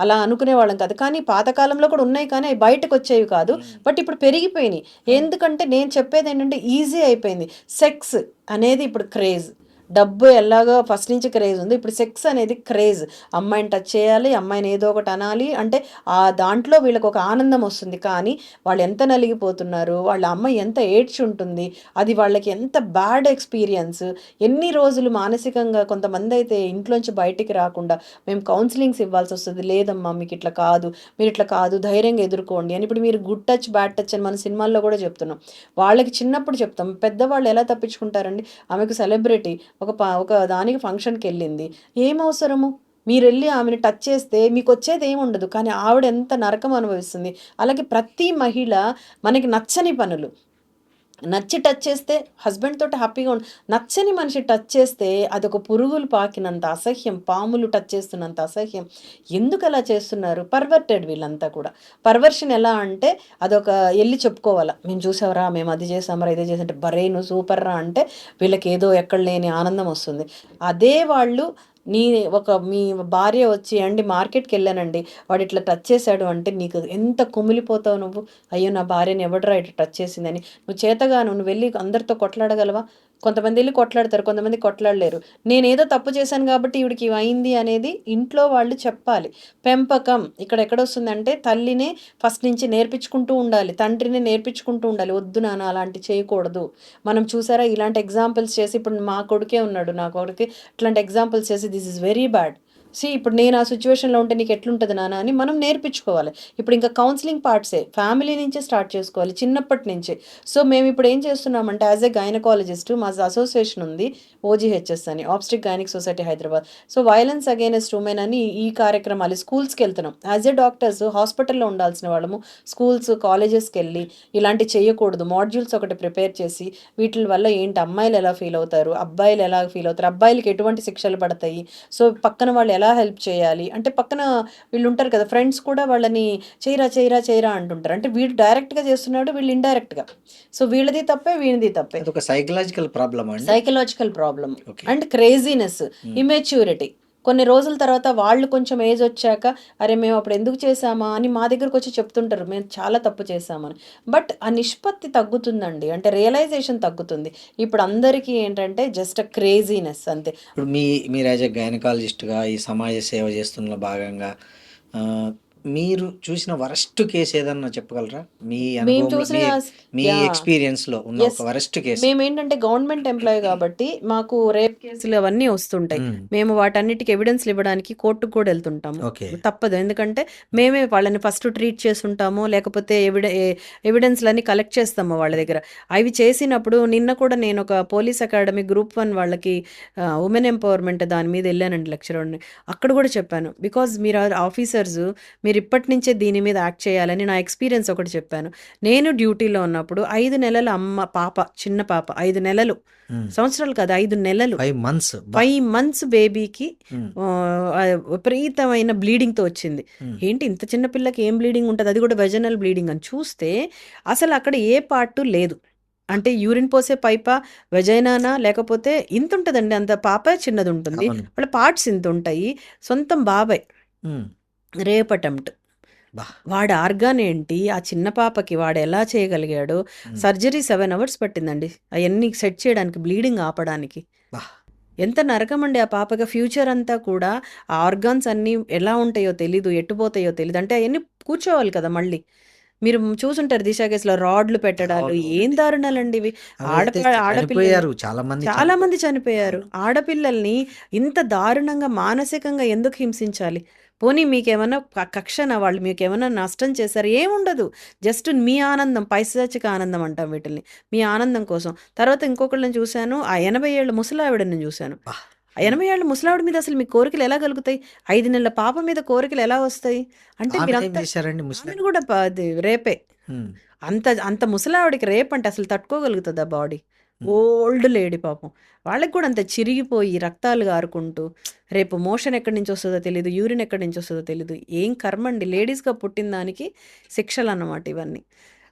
అలా అనుకునే వాళ్ళం కాదు, కానీ పాతకాలంలో కూడా ఉన్నాయి, కానీ అవి బయటకు వచ్చేవి కాదు. బట్ ఇప్పుడు పెరిగిపోయినాయి. ఎందుకంటే నేను చెప్పేది ఏంటంటే ఈజీ అయిపోయింది. సెక్స్ అనేది ఇప్పుడు క్రేజ్. డబ్బు ఎలాగో ఫస్ట్ నుంచి క్రేజ్ ఉంది, ఇప్పుడు సెక్స్ అనేది క్రేజ్. అమ్మాయిని టచ్ చేయాలి, అమ్మాయిని ఏదో ఒకటి అనాలి అంటే ఆ దాంట్లో వీళ్ళకి ఒక ఆనందం వస్తుంది. కానీ వాళ్ళు ఎంత నలిగిపోతున్నారు, వాళ్ళ అమ్మాయి ఎంత ఏడ్చి ఉంటుంది, అది వాళ్ళకి ఎంత బ్యాడ్ ఎక్స్పీరియన్స్. ఎన్ని రోజులు మానసికంగా కొంతమంది అయితే ఇంట్లోంచి బయటికి రాకుండా మేము కౌన్సిలింగ్స్ ఇవ్వాల్సి వస్తుంది. లేదమ్మా మీకు ఇట్లా కాదు, మీరు ఇట్లా కాదు, ధైర్యంగా ఎదుర్కోండి అని. ఇప్పుడు మీరు గుడ్ టచ్ బ్యాడ్ టచ్ అని మన సినిమాల్లో కూడా చెప్తున్నాం. వాళ్ళకి చిన్నప్పుడు చెప్తాం. పెద్దవాళ్ళు ఎలా తప్పించుకుంటారండి? ఆమెకు సెలబ్రిటీ ఒక దానికి ఫంక్షన్కి వెళ్ళింది, ఏం అవసరము? మీరు వెళ్ళి ఆమెను టచ్ చేస్తే మీకు వచ్చేది ఏమి ఉండదు, కానీ ఆవిడ ఎంత నరకం అనుభవిస్తుంది. అలాగే ప్రతి మహిళ మనకి నచ్చని పనులు, నచ్చి టచ్ చేస్తే హస్బెండ్ తోటి హ్యాపీగా నచ్చని మనిషి టచ్ చేస్తే అదొక పురుగులు పాకినంత అసహ్యం, పాములు టచ్ చేస్తున్నంత అసహ్యం. ఎందుకు అలా చేస్తున్నారు? పర్వర్టెడ్ వీళ్ళంతా కూడా. పర్వర్షన్ ఎలా అంటే అదొక వెళ్ళి చెప్పుకోవాలా, మేము చూసావరా, మేము అది చేసామరా, ఇదే చేసంటే బరే నువ్వు సూపర్ రా అంటే వీళ్ళకి ఏదో ఎక్కడ లేని ఆనందం వస్తుంది. అదే వాళ్ళు మీ భార్య వచ్చి అండి మార్కెట్కి వెళ్ళానండి వాడు ఇట్లా టచ్ చేశాడు అంటే నీకు ఎంత కుమిలిపోతావు నువ్వు. అయ్యో నా భార్యని ఎవడరా ఇట్లా టచ్ చేసిందని. నువ్వు చేతగా నువ్వు వెళ్ళి అందరితో కొట్లాడగలవా? కొంతమంది వెళ్ళి కొట్లాడతారు, కొంతమంది కొట్లాడలేరు. నేనేదో తప్పు చేశాను కాబట్టి ఈవిడికి ఇవి అయింది అనేది ఇంట్లో వాళ్ళు చెప్పాలి. పెంపకం ఇక్కడ ఎక్కడొస్తుందంటే తల్లినే ఫస్ట్ నుంచి నేర్పించుకుంటూ ఉండాలి, తండ్రిని నేర్పించుకుంటూ ఉండాలి. వద్దు నాన్న అలాంటి చేయకూడదు. మనం చూసారా ఇలాంటి ఎగ్జాంపుల్స్ చేసి, ఇప్పుడు మా కొడుకే ఉన్నాడు, నా కొడుకు ఇట్లాంటి ఎగ్జాంపుల్స్ చేసి దిస్ ఇస్ వెరీ బ్యాడ్. ఇప్పుడు నేను ఆ సిచ్యువేషన్లో ఉంటే నీకు ఎట్లుంటుంది నాన్న అని మనం నేర్పించుకోవాలి. ఇప్పుడు ఇంకా కౌన్సిలింగ్ పార్ట్సే ఫ్యామిలీ నుంచే స్టార్ట్ చేసుకోవాలి, చిన్నప్పటి నుంచే. సో మేము ఇప్పుడు ఏం చేస్తున్నామంటే యాజ్ ఎ గైనకాలజిస్ట్ మా అసోసియేషన్ ఉంది, ఓజీహెచ్ఎస్ అని, ఆబ్స్టిక్ gynaec society Hyderabad. So violence against women అని ఈ కార్యక్రమాలు స్కూల్స్కి వెళ్తున్నాం. యాజ్ ఎ డాక్టర్స్ హాస్పిటల్లో ఉండాల్సిన వాళ్ళము స్కూల్స్ కాలేజెస్కి వెళ్ళి ఇలాంటి చేయకూడదు మాడ్యూల్స్ ఒకటి ప్రిపేర్ చేసి వీటి వల్ల ఏంటి, అమ్మాయిలు ఎలా ఫీల్ అవుతారు, అబ్బాయిలు ఎలా ఫీల్ అవుతారు, అబ్బాయిలకి ఎటువంటి శిక్షలు పడతాయి, సో పక్కన వాళ్ళు ఎలా హెల్ప్ చేయాలి అంటే, పక్కన వీళ్ళు ఉంటారు కదా ఫ్రెండ్స్ కూడా వాళ్ళని చేయరా చేయరా చేయరా అంటుంటారు. అంటే వీడు డైరెక్ట్గా చేస్తున్నాడు, వీళ్ళు ఇండైరెక్ట్గా. సో వీళ్ళది తప్పే, వీళ్ళది తప్పే. ఒక సైకలాజికల్ ప్రాబ్లమ్ అండి. Psychological problem and craziness, immaturity. కొన్ని రోజుల తర్వాత వాళ్ళు కొంచెం ఏజ్ వచ్చాక అరే మేము అప్పుడు ఎందుకు చేసామా అని మా దగ్గరకు వచ్చి చెప్తుంటారు, మేము చాలా తప్పు చేసామని. బట్ ఆ నిష్పత్తి తగ్గుతుందండి, అంటే రియలైజేషన్ తగ్గుతుంది. ఇప్పుడు అందరికీ ఏంటంటే జస్ట్ క్రేజీనెస్ అంతే. ఇప్పుడు మీరు యాజ్ ఎ గైనకాలజిస్ట్గా ఈ సమాజ సేవ చేస్తున్న భాగంగా మీరు చూసిన వరస్ట్ కేసు ఏదన్నా చెప్పగలరా? మీ మేము అనుభవంలో చూసిన మీ ఎక్స్పీరియన్స్లో ఉన్న ఒక వరస్ట్ కేసు. మేమేంటంటే గవర్నమెంట్ ఎంప్లాయీ కాబట్టి మాకు రేప్ కేసులు అవన్నీ వస్తుంటాయి. మేము వాటన్నిటికి ఎవిడెన్స్లు ఇవ్వడానికి కోర్టుకు కూడా వెళ్తుంటాము. తప్పదు, ఎందుకంటే మేమే వాళ్ళని ఫస్ట్ ట్రీట్ చేస్తుంటాము, లేకపోతే ఎవిడెన్స్లన్నీ కలెక్ట్ చేస్తాము వాళ్ళ దగ్గర. అవి చేసినప్పుడు నిన్న కూడా నేను ఒక పోలీస్ అకాడమీ గ్రూప్ 1 వాళ్ళకి ఉమెన్ ఎంపవర్మెంట్ దాని మీద వెళ్ళానండి లెక్చరర్ని. అక్కడ కూడా చెప్పాను, బికాజ్ మీరు ఆఫీసర్స్ మీరు ఇప్పటి నుంచే దీని మీద యాక్ట్ చేయాలని నా ఎక్స్పీరియన్స్ ఒకటి చెప్పాను. నేను డ్యూటీలో ఉన్నప్పుడు 5 నెలల పాప, చిన్న పాప, 5 నెలలు, సంవత్సరాలు కాదు 5 నెలలు, 5 months బేబీకి విపరీతమైన బ్లీడింగ్తో వచ్చింది. ఏంటి ఇంత చిన్న పిల్లకి ఏం బ్లీడింగ్ ఉంటుంది, అది కూడా వెజనల్ బ్లీడింగ్ అని చూస్తే అసలు అక్కడ ఏ పార్ట్ లేదు. అంటే యూరిన్ పోసే పైపా, వెజైనానా, లేకపోతే ఇంత ఉంటుందండి, అంత పాప చిన్నది ఉంటుంది, వాళ్ళ పార్ట్స్ ఇంత ఉంటాయి. సొంతం బాబాయ్ రేప్ అటెంప్ట్, వాడి ఆర్గాన్ ఏంటి, ఆ చిన్న పాపకి వాడు ఎలా చేయగలిగాడు. సర్జరీ 7 hours పట్టిందండి అవన్నీ సెట్ చేయడానికి, బ్లీడింగ్ ఆపడానికి. ఎంత నరకం అండి ఆ పాపకి. ఫ్యూచర్ అంతా కూడా ఆ ఆర్గాన్స్ అన్నీ ఎలా ఉంటాయో తెలీదు, ఎట్టుపోతాయో తెలీదు. అంటే అవన్నీ కూర్చోవాలి కదా. మళ్ళీ మీరు చూసుంటారు దిశ కేసులో రాడ్లు పెట్టడాలు, ఏం దారుణాలండి ఇవి. ఆడపిల్లలు చాలా మంది చనిపోయారు. ఆడపిల్లల్ని ఇంత దారుణంగా మానసికంగా ఎందుకు హింసించాలి? పోనీ మీకేమన్నా కక్షన, వాళ్ళు మీకేమన్నా నష్టం చేశారు? ఏముండదు, జస్ట్ మీ ఆనందం, పైశాచిక ఆనందం అంటాం వీటిని, మీ ఆనందం కోసం. తర్వాత ఇంకొకళ్ళని చూశాను, ఆ 80 ఏళ్ళ ముసలావిడని చూశాను. 80 ఏళ్ళ ముసలావిడ మీద అసలు మీ కోరికలు ఎలా కలుగుతాయి? 5 నెలల పాప మీద కోరికలు ఎలా వస్తాయి? అంటే మీరు కూడా రేపే. అంత ముసలావిడికి రేప్ అంటే అసలు తట్టుకోగలుగుతుందా బాడీ? ఓల్డ్ లేడీ పాపం. వాళ్ళకి కూడా అంతే చిరిగిపోయి రక్తాలు గారుకుంటూ, రేపు మోషన్ ఎక్కడి నుంచి వస్తదో తెలీదు, యూరిన్ ఎక్కడి నుంచి వస్తదో తెలీదు. ఏం కర్మండి లేడీస్‌గా పుట్టిన దానికి శిక్షలన్నమాట ఇవన్నీ.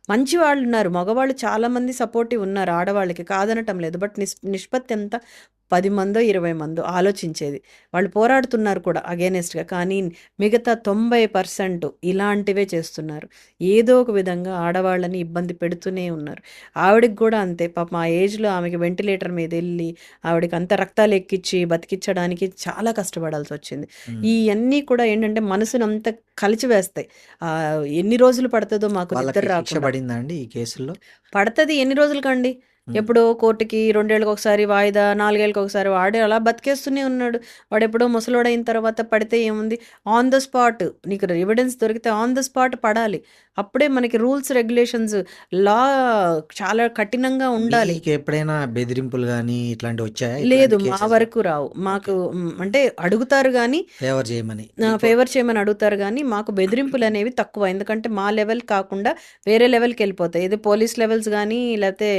మంచి వాళ్ళున్నారు. మగవాళ్ళు చాలామంది సపోర్టివ్ ఉన్నారు ఆడవాళ్ళకి, కాదనటం లేదు. బట్ నిష్పత్తి ఎంత? 10 మందో, 20 మందో ఆలోచించేది. వాళ్ళు పోరాడుతున్నారు కూడా అగైనెస్ట్‌గా. కానీ మిగతా 90% ఇలాంటివే చేస్తున్నారు. ఏదో ఒక విధంగా ఆడవాళ్ళని ఇబ్బంది పెడుతూనే ఉన్నారు. ఆవిడకి గూడా అంతే పాపం ఆ ఏజ్‌లో ఆమెకి వెంటిలేటర్ మీదెళ్ళి, ఆవిడకి అంత రక్తాలెక్కిచ్చి బతికిచ్చడానికి చాలా కష్టపడాల్సొచ్చింది. హ్మ్. ఇయన్నీ కూడా ఏంటంటే మనసునంతా కలిచివేస్తాయి. ఎన్ని రోజులు పడతదో మాకు నిద్ర వాళ్ళకి శిక్ష రాకుండా. పడిందా అండి ఈ కేసుల్లో? పడతది. ఎన్ని రోజులకండి? హ్మ్. ఎప్పుడో కోర్ట్‌కి 2 ఏళ్ళకొకసారి వాయిదా, 4 ఏళ్ళకొకసారి వాడే అలా బతికేస్తూనే ఉన్నాడు. వాడెప్పుడో ముసలోడయిన తర్వాత పడితే ఏముంది? ఆన్ ద స్పాట్ నీకు ఎవిడెన్స్ దొరికితే ఆన్ ద స్పాట్ పడాలి. అప్పుడే మనకి రూల్స్, రెగ్యులేషన్స్, లా చాలా కఠినంగా ఉండాలి. మీకెప్పుడైనా బెదిరింపులు గానీ ఇట్లాంటివొచ్చాయా? లేదు. ఇట్లాంటి మా కేసెస్? వరకు రావు. మాకు అంటే అడుగుతారు గానీ, ఫేవర్ చేయమని. ఫేవర్ చేయమని అడుగుతారు గానీ, మాకు బెదిరింపులనేవి తక్కువ. ఎందుకంటే మా లెవెల్ కాకుండా వేరే లెవెల్‌కెళ్ళిపోతాయి. ఇది పోలీస్ లెవెల్స్ గానీ, లేతే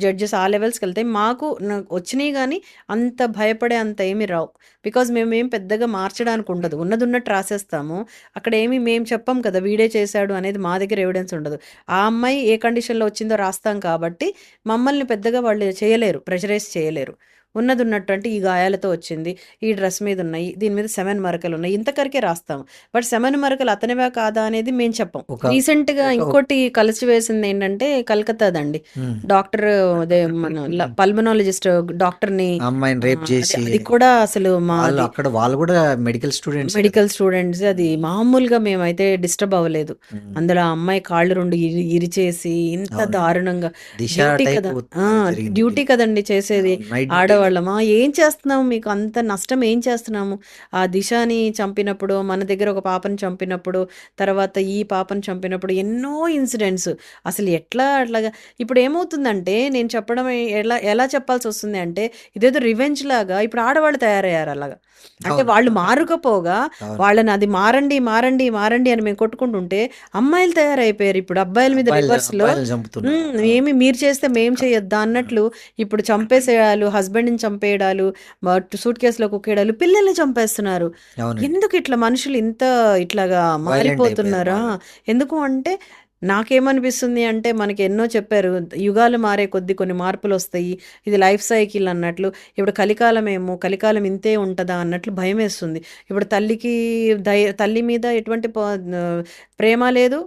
జడ్జెస్ ఆ లెవెల్స్‌కెళ్తాయి. మాకు వచ్చినియి గానీ, అంత భయపడే అంత ఏమి రావు. బికాజ్ మేమేం పెద్దగా మార్చడానికి ఉండదు. ఉన్నదున్నట్టు రాసేస్తాము. అక్కడేమి మేము చెప్పం కదా! వీడే చేశాడు అనేది మా దగ్గర ఎవిడెన్స్ ఉండదు. ఆ అమ్మాయి ఏ కండిషన్‌లో వచ్చిందో రాస్తాం కాబట్టి, మమ్మల్ని పెద్దగా వాళ్ళు చేయలేరు. ప్రెషరైజ్ చేయలేరు. ఉన్నదున్నట్టు అంటే ఈ గాయాలతో వచ్చింది. ఈ డ్రెస్ మీదున్నాయి. దీని మీద 7 మరకలున్నాయి. ఇంతకరకే రాస్తాం. బట్ 7 మరకలు అతనివా కాదా అనేది మేము చెప్పం. ఒక రీసెంట్‌గా ఒక ఇంకోటి కలిసివేసిందేంటంటే కలకత్తాదండి. హ్మ్. డాక్టర్ అదే మన పల్మనాలజిస్ట్ డాక్టర్‌ని అమ్మాయిని రేప్ అదే చేసి అది కూడా అసలు వాళ్ళు మాది వాళ్ళు కూడా మెడికల్ స్టూడెంట్సే కదా! మెడికల్ స్టూడెంట్స్ అది మామూలుగా మేమైతే డిస్టర్బ్ అవ్వలేదు. హ్మ్. అందులో ఆ అమ్మాయి కాళ్ళు 2 ఇరిచేసి ఇంత అవునండి. దారుణంగా దిశ డ్యూటీ కదా! టైపు ఆ! జరిగింది. డ్యూటీ కదండీ చేసేది. అవును. Night duty. ఆడవాళ్ళమా ఏం చేస్తున్నాము? మీకు అంత నష్టం ఏం చేస్తున్నాము? ఆ దిశని చంపినప్పుడు, మన దగ్గర ఒక పాపని చంపినప్పుడు, తర్వాత ఈ పాపని చంపినప్పుడు ఎన్నో ఇన్సిడెంట్స్. అసలు ఎట్లా అట్లాగా ఇప్పుడు ఏమవుతుందంటే నేను చెప్పడం ఎలా ఎలా చెప్పాల్సొస్తుంది అంటే ఇదేదో రివెంజ్ లాగా ఇప్పుడు ఆడవాళ్ళు తయారయ్యారు అలాగా. అంటే అవును. వాళ్ళు మారకపోగా అవును. వాళ్ళని అది మారండి, మారండి, మారండి అని మేము కొట్టుకుంటుంటే అమ్మాయిలు తయారైపోయారు ఇప్పుడు అబ్బాయిల మీద రివర్స్‌లో. అబ్బాయిలని చంపుతున్నారు. అవును. ఏమి మీరు చేస్తే మేము చేయొద్దా అన్నట్లు ఇప్పుడు చంపేసేయాలు, హస్బెండ్‌ని చంపేయడాలు, సూట్ కేస్‌లో కుక్కేయడాలు, పిల్లల్ని చంపేస్తున్నారు. అవునండి. ఎందుకు ఇట్లా మనుషులు ఇంత ఇట్లాగా వైలెంట్ అయిపోయారు మారిపోతున్నారా? బాగా. ఎందుకు అంటే నాకేమనిపిస్తుంది అంటే మనకి ఎన్నో చెప్పారు. యుగాలు మారే కొద్దీ కొన్ని మార్పులొస్తాయి. ఇది లైఫ్ సైకిల్ అన్నట్లు. ఇప్పుడు కలికాలమేమో, కలికాలం ఇంతే ఉంటదా అన్నట్లు భయమేస్తుంది. ఇప్పుడు తల్లికి తల్లి మీద ఎటువంటి ప్రేమ లేదు.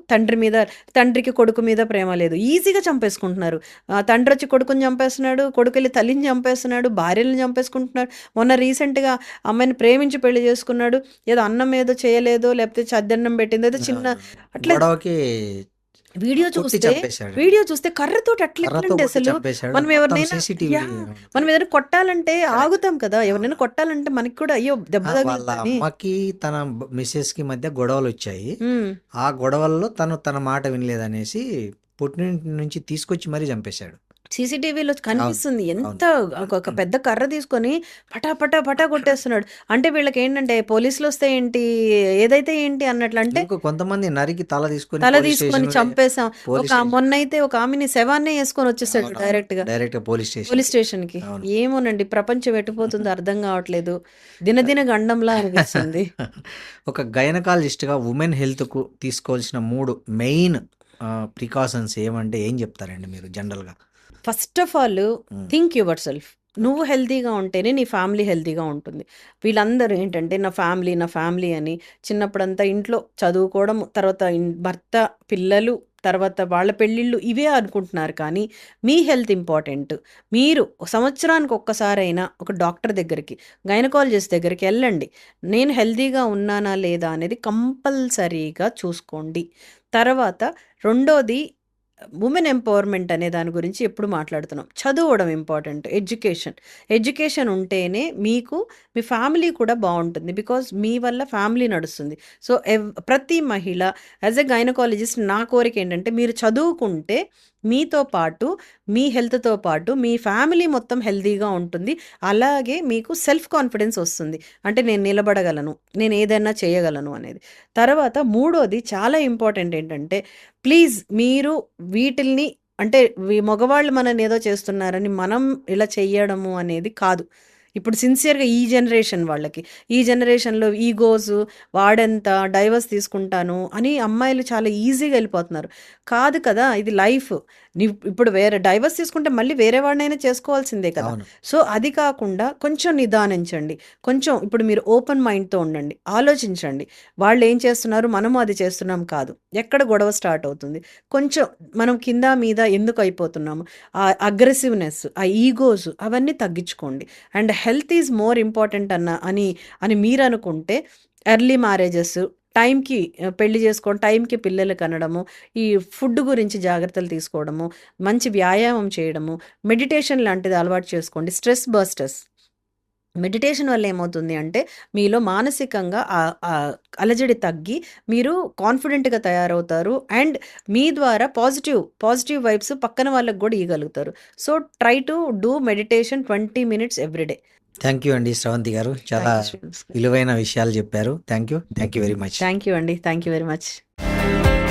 తండ్రికి కొడుకు మీద ప్రేమ లేదు. ఈజీగా చంపేసుకుంటున్నారు. తండ్రొచ్చి కొడుకుని చంపేస్తున్నాడు. కొడుకెళ్ళి తల్లిని చంపేస్తున్నాడు. భార్యలని చంపేసుకుంటున్నారు. మొన్న రీసెంట్‌గా అమ్మాయిని ప్రేమించి పెళ్లి చేసుకున్నాడు. ఏదో అన్నం ఏదో చేయలేదో, లేకపోతే చద్దన్నం పెట్టిందో ఏదో చిన్న అట్లా గొడవకి వీడియో కొట్టి చూస్తే చంపేశాడు. వీడియో చూస్తే కర్రతోటి కర్రతో అట్లెట్లండి కొట్టి అసలు. చంపేశాడు. మనం మొత్తం ఎవరినైనా సీసీటీవీ యాహ్! మనం ఉంటుంది. ఏదైనా కొట్టాలంటే కరెక్ట్. ఆగుతాం కదా! ఎవరినైనా అవును. కొట్టాలంటే మనకి కూడా అయ్యో! దెబ్బ వాళ్ళ తగిలిద్దని. అమ్మకి తన మిసెస్‌కి మధ్య గొడవలొచ్చాయి. హ్మ్. ఆ గొడవల్లో తన మాట వినలేదనేసి పుట్టినింటి నుంచి తీసుకొచ్చి మరీ చంపేశాడు. సీసీటీవీలో అవును. కనిపిస్తుంది. అవును. ఎంత ఒక పెద్ద కర్ర తీసుకొని పటా పటా పటా కొట్టేస్తున్నాడు. అంటే వీళ్ళకేంటంటే పోలీసులొస్తే ఏంటి, ఏదైతే ఏంటి అన్నట్లు. అంటే ఇంకో కొంతమంది నరికి తల తీసుకొని తల పోలీస్ తీసుకొని స్టేషన్‌లో చంపేసాం. పోలీస్ స్టేషన్ మొన్నైతే ఒక ఆమెని శవాన్నే యేసుకొని వచ్చేసాడు అవునవును. డైరెక్ట్‌గా. డైరెక్ట్‌గా పోలీస్ పోలీస్ స్టేషన్‌కి. స్టేషన్‌కి. అవును. ఏమోనండి ప్రపంచం ఎటుపోతుందో అర్థం గావట్లేదు. దినదిన గండంలా అనిపిస్తుంది. ఒక గైనకాలజిస్ట్‌గా వుమెన్ హెల్త్‌కు తీసుకోవాల్సిన 3 మెయిన్ ప్రికాషన్స్ ఏమంటే ఏం చెప్తారండి మీరు జనరల్‌గా? ఫస్ట్ ఆఫ్ ఆల్ హ్మ్. Think your self. నువ్వు ఓకే. హెల్తీగా ఉంటేనే నీ ఫ్యామిలీ హెల్తీగా ఉంటుంది. వీళ్ళందరూ ఏంటంటే నా ఫ్యామిలీ, నా ఫ్యామిలీ అని చిన్నప్పుడంతా ఇంట్లో చదువుకోవడం, తర్వాత భర్త, పిల్లలు, తర్వాత వాళ్ళ పెళ్ళిళ్ళు ఇవే అనుకుంటున్నారు కానీ మీ హెల్త్ ఇంపార్టెంట్. మీరు సంవత్సరానికి ఒక్కసారైనా ఒక డాక్టర్ దగ్గరికి, గైనకాలజిస్ట్ దగ్గరికి ఎళ్ళండి. నేను హెల్తీగా ఉన్నానా లేదా అనేది కంపల్సరీగా చూసుకోండి. తర్వాత రెండోది వుమెన్ ఎంపవర్మెంట్ అనే దాని గురించి ఎప్పుడు మాట్లాడుతున్నాం. చదవడం ఇంపార్టెంట్. ఎడ్యుకేషన్. ఎడ్యుకేషన్ ఉంటేనే మీకు మీ ఫ్యామిలీ కూడా బావుంటుంది. బికాజ్ మీ వల్ల ఫ్యామిలీ నడుస్తుంది. సో, ప్రతి మహిళ యాస్ ఎ గైనకాలజిస్ట్ నా కోరిక ఏంటంటే మీరు చదువుకుంటే మీతో పాటు, మీ హెల్త్‌తో పాటు మీ ఫ్యామిలీ మొత్తం హెల్తీగా ఉంటుంది. అలాగే మీకు సెల్ఫ్ కాన్ఫిడెన్స్ వస్తుంది. అంటే నేను నిలబడగలను. నేను ఏదైనా చేయగలను అనేది. తర్వాత మూడోది చాలా ఇంపార్టెంట్ ఏంటంటే ప్లీజ్ మీరు వీటిల్ని అంటే మగవాళ్ళు మనని ఏదో చేస్తున్నారని మనం ఇలా చెయ్యడము అనేది కాదు. ఇప్పుడు సిన్సియర్‌గా ఈ జనరేషన్ వాళ్ళకి. ఈ జనరేషన్‌లో ఈగోస్ వాడెంత డైవర్స్ తీసుకుంటాను అని అమ్మాయిలు చాలా ఈజీగా ఎళ్ళిపోతున్నారు. కాదు కదా! ఇది లైఫ్. ఇప్పుడు వేరే డైవర్స్ తీసుకుంటే మళ్ళీ వేరే వాడినైనా చేసుకోవాల్సిందే కదా! అవును. సో, అది కాకుండా కొంచెం నిదానించండి. కొంచెం ఇప్పుడు మీరు ఓపెన్ మైండ్‌తో ఉండండి. ఆలోచించండి. వాళ్ళేం చేస్తున్నారు, మనము అది చేస్తున్నాం కాదు. ఎక్కడ గొడవ స్టార్ట్ అవుతుంది. కొంచెం మనం కింద మీద ఎందుకు అయిపోతున్నాము. ఆ అగ్రెసివ్‌నెస్, ఆ ఈగోస్ అవన్నీ తగ్గించుకోండి. And health is more important అని మీరనుకుంటే ఎర్లీ మ్యారేజెస్, టైంకి పెళ్లి చేసుకోవడం, టైంకి పిల్లలు కనడము, ఈ ఫుడ్ గురించి జాగ్రత్తలు తీసుకోవడము, మంచి వ్యాయామం చేయడము, మెడిటేషన్ లాంటిది అలవాటు చేసుకోండి. Stress busters. మెడిటేషన్ వల్ల ఏమవుతుంది అంటే మీలో మానసికంగా అలజడి తగ్గి మీరు కాన్ఫిడెంట్‌గా తయారవుతారు. అండ్ మీ ద్వారా పాజిటివ్ వైబ్స్ పక్కన వాళ్ళకి గూడా ఇయ్యగలుగుతారు. So, try to do meditation 20 minutes every day. Thank you అండి శ్రవంతి గారు. చాలా థ్యాంక్ యూ శ్రీనివాస్ గారు. విలువైన విషయాలు చెప్పారు. Thank you very much. Thank you అండి. Thank you very much.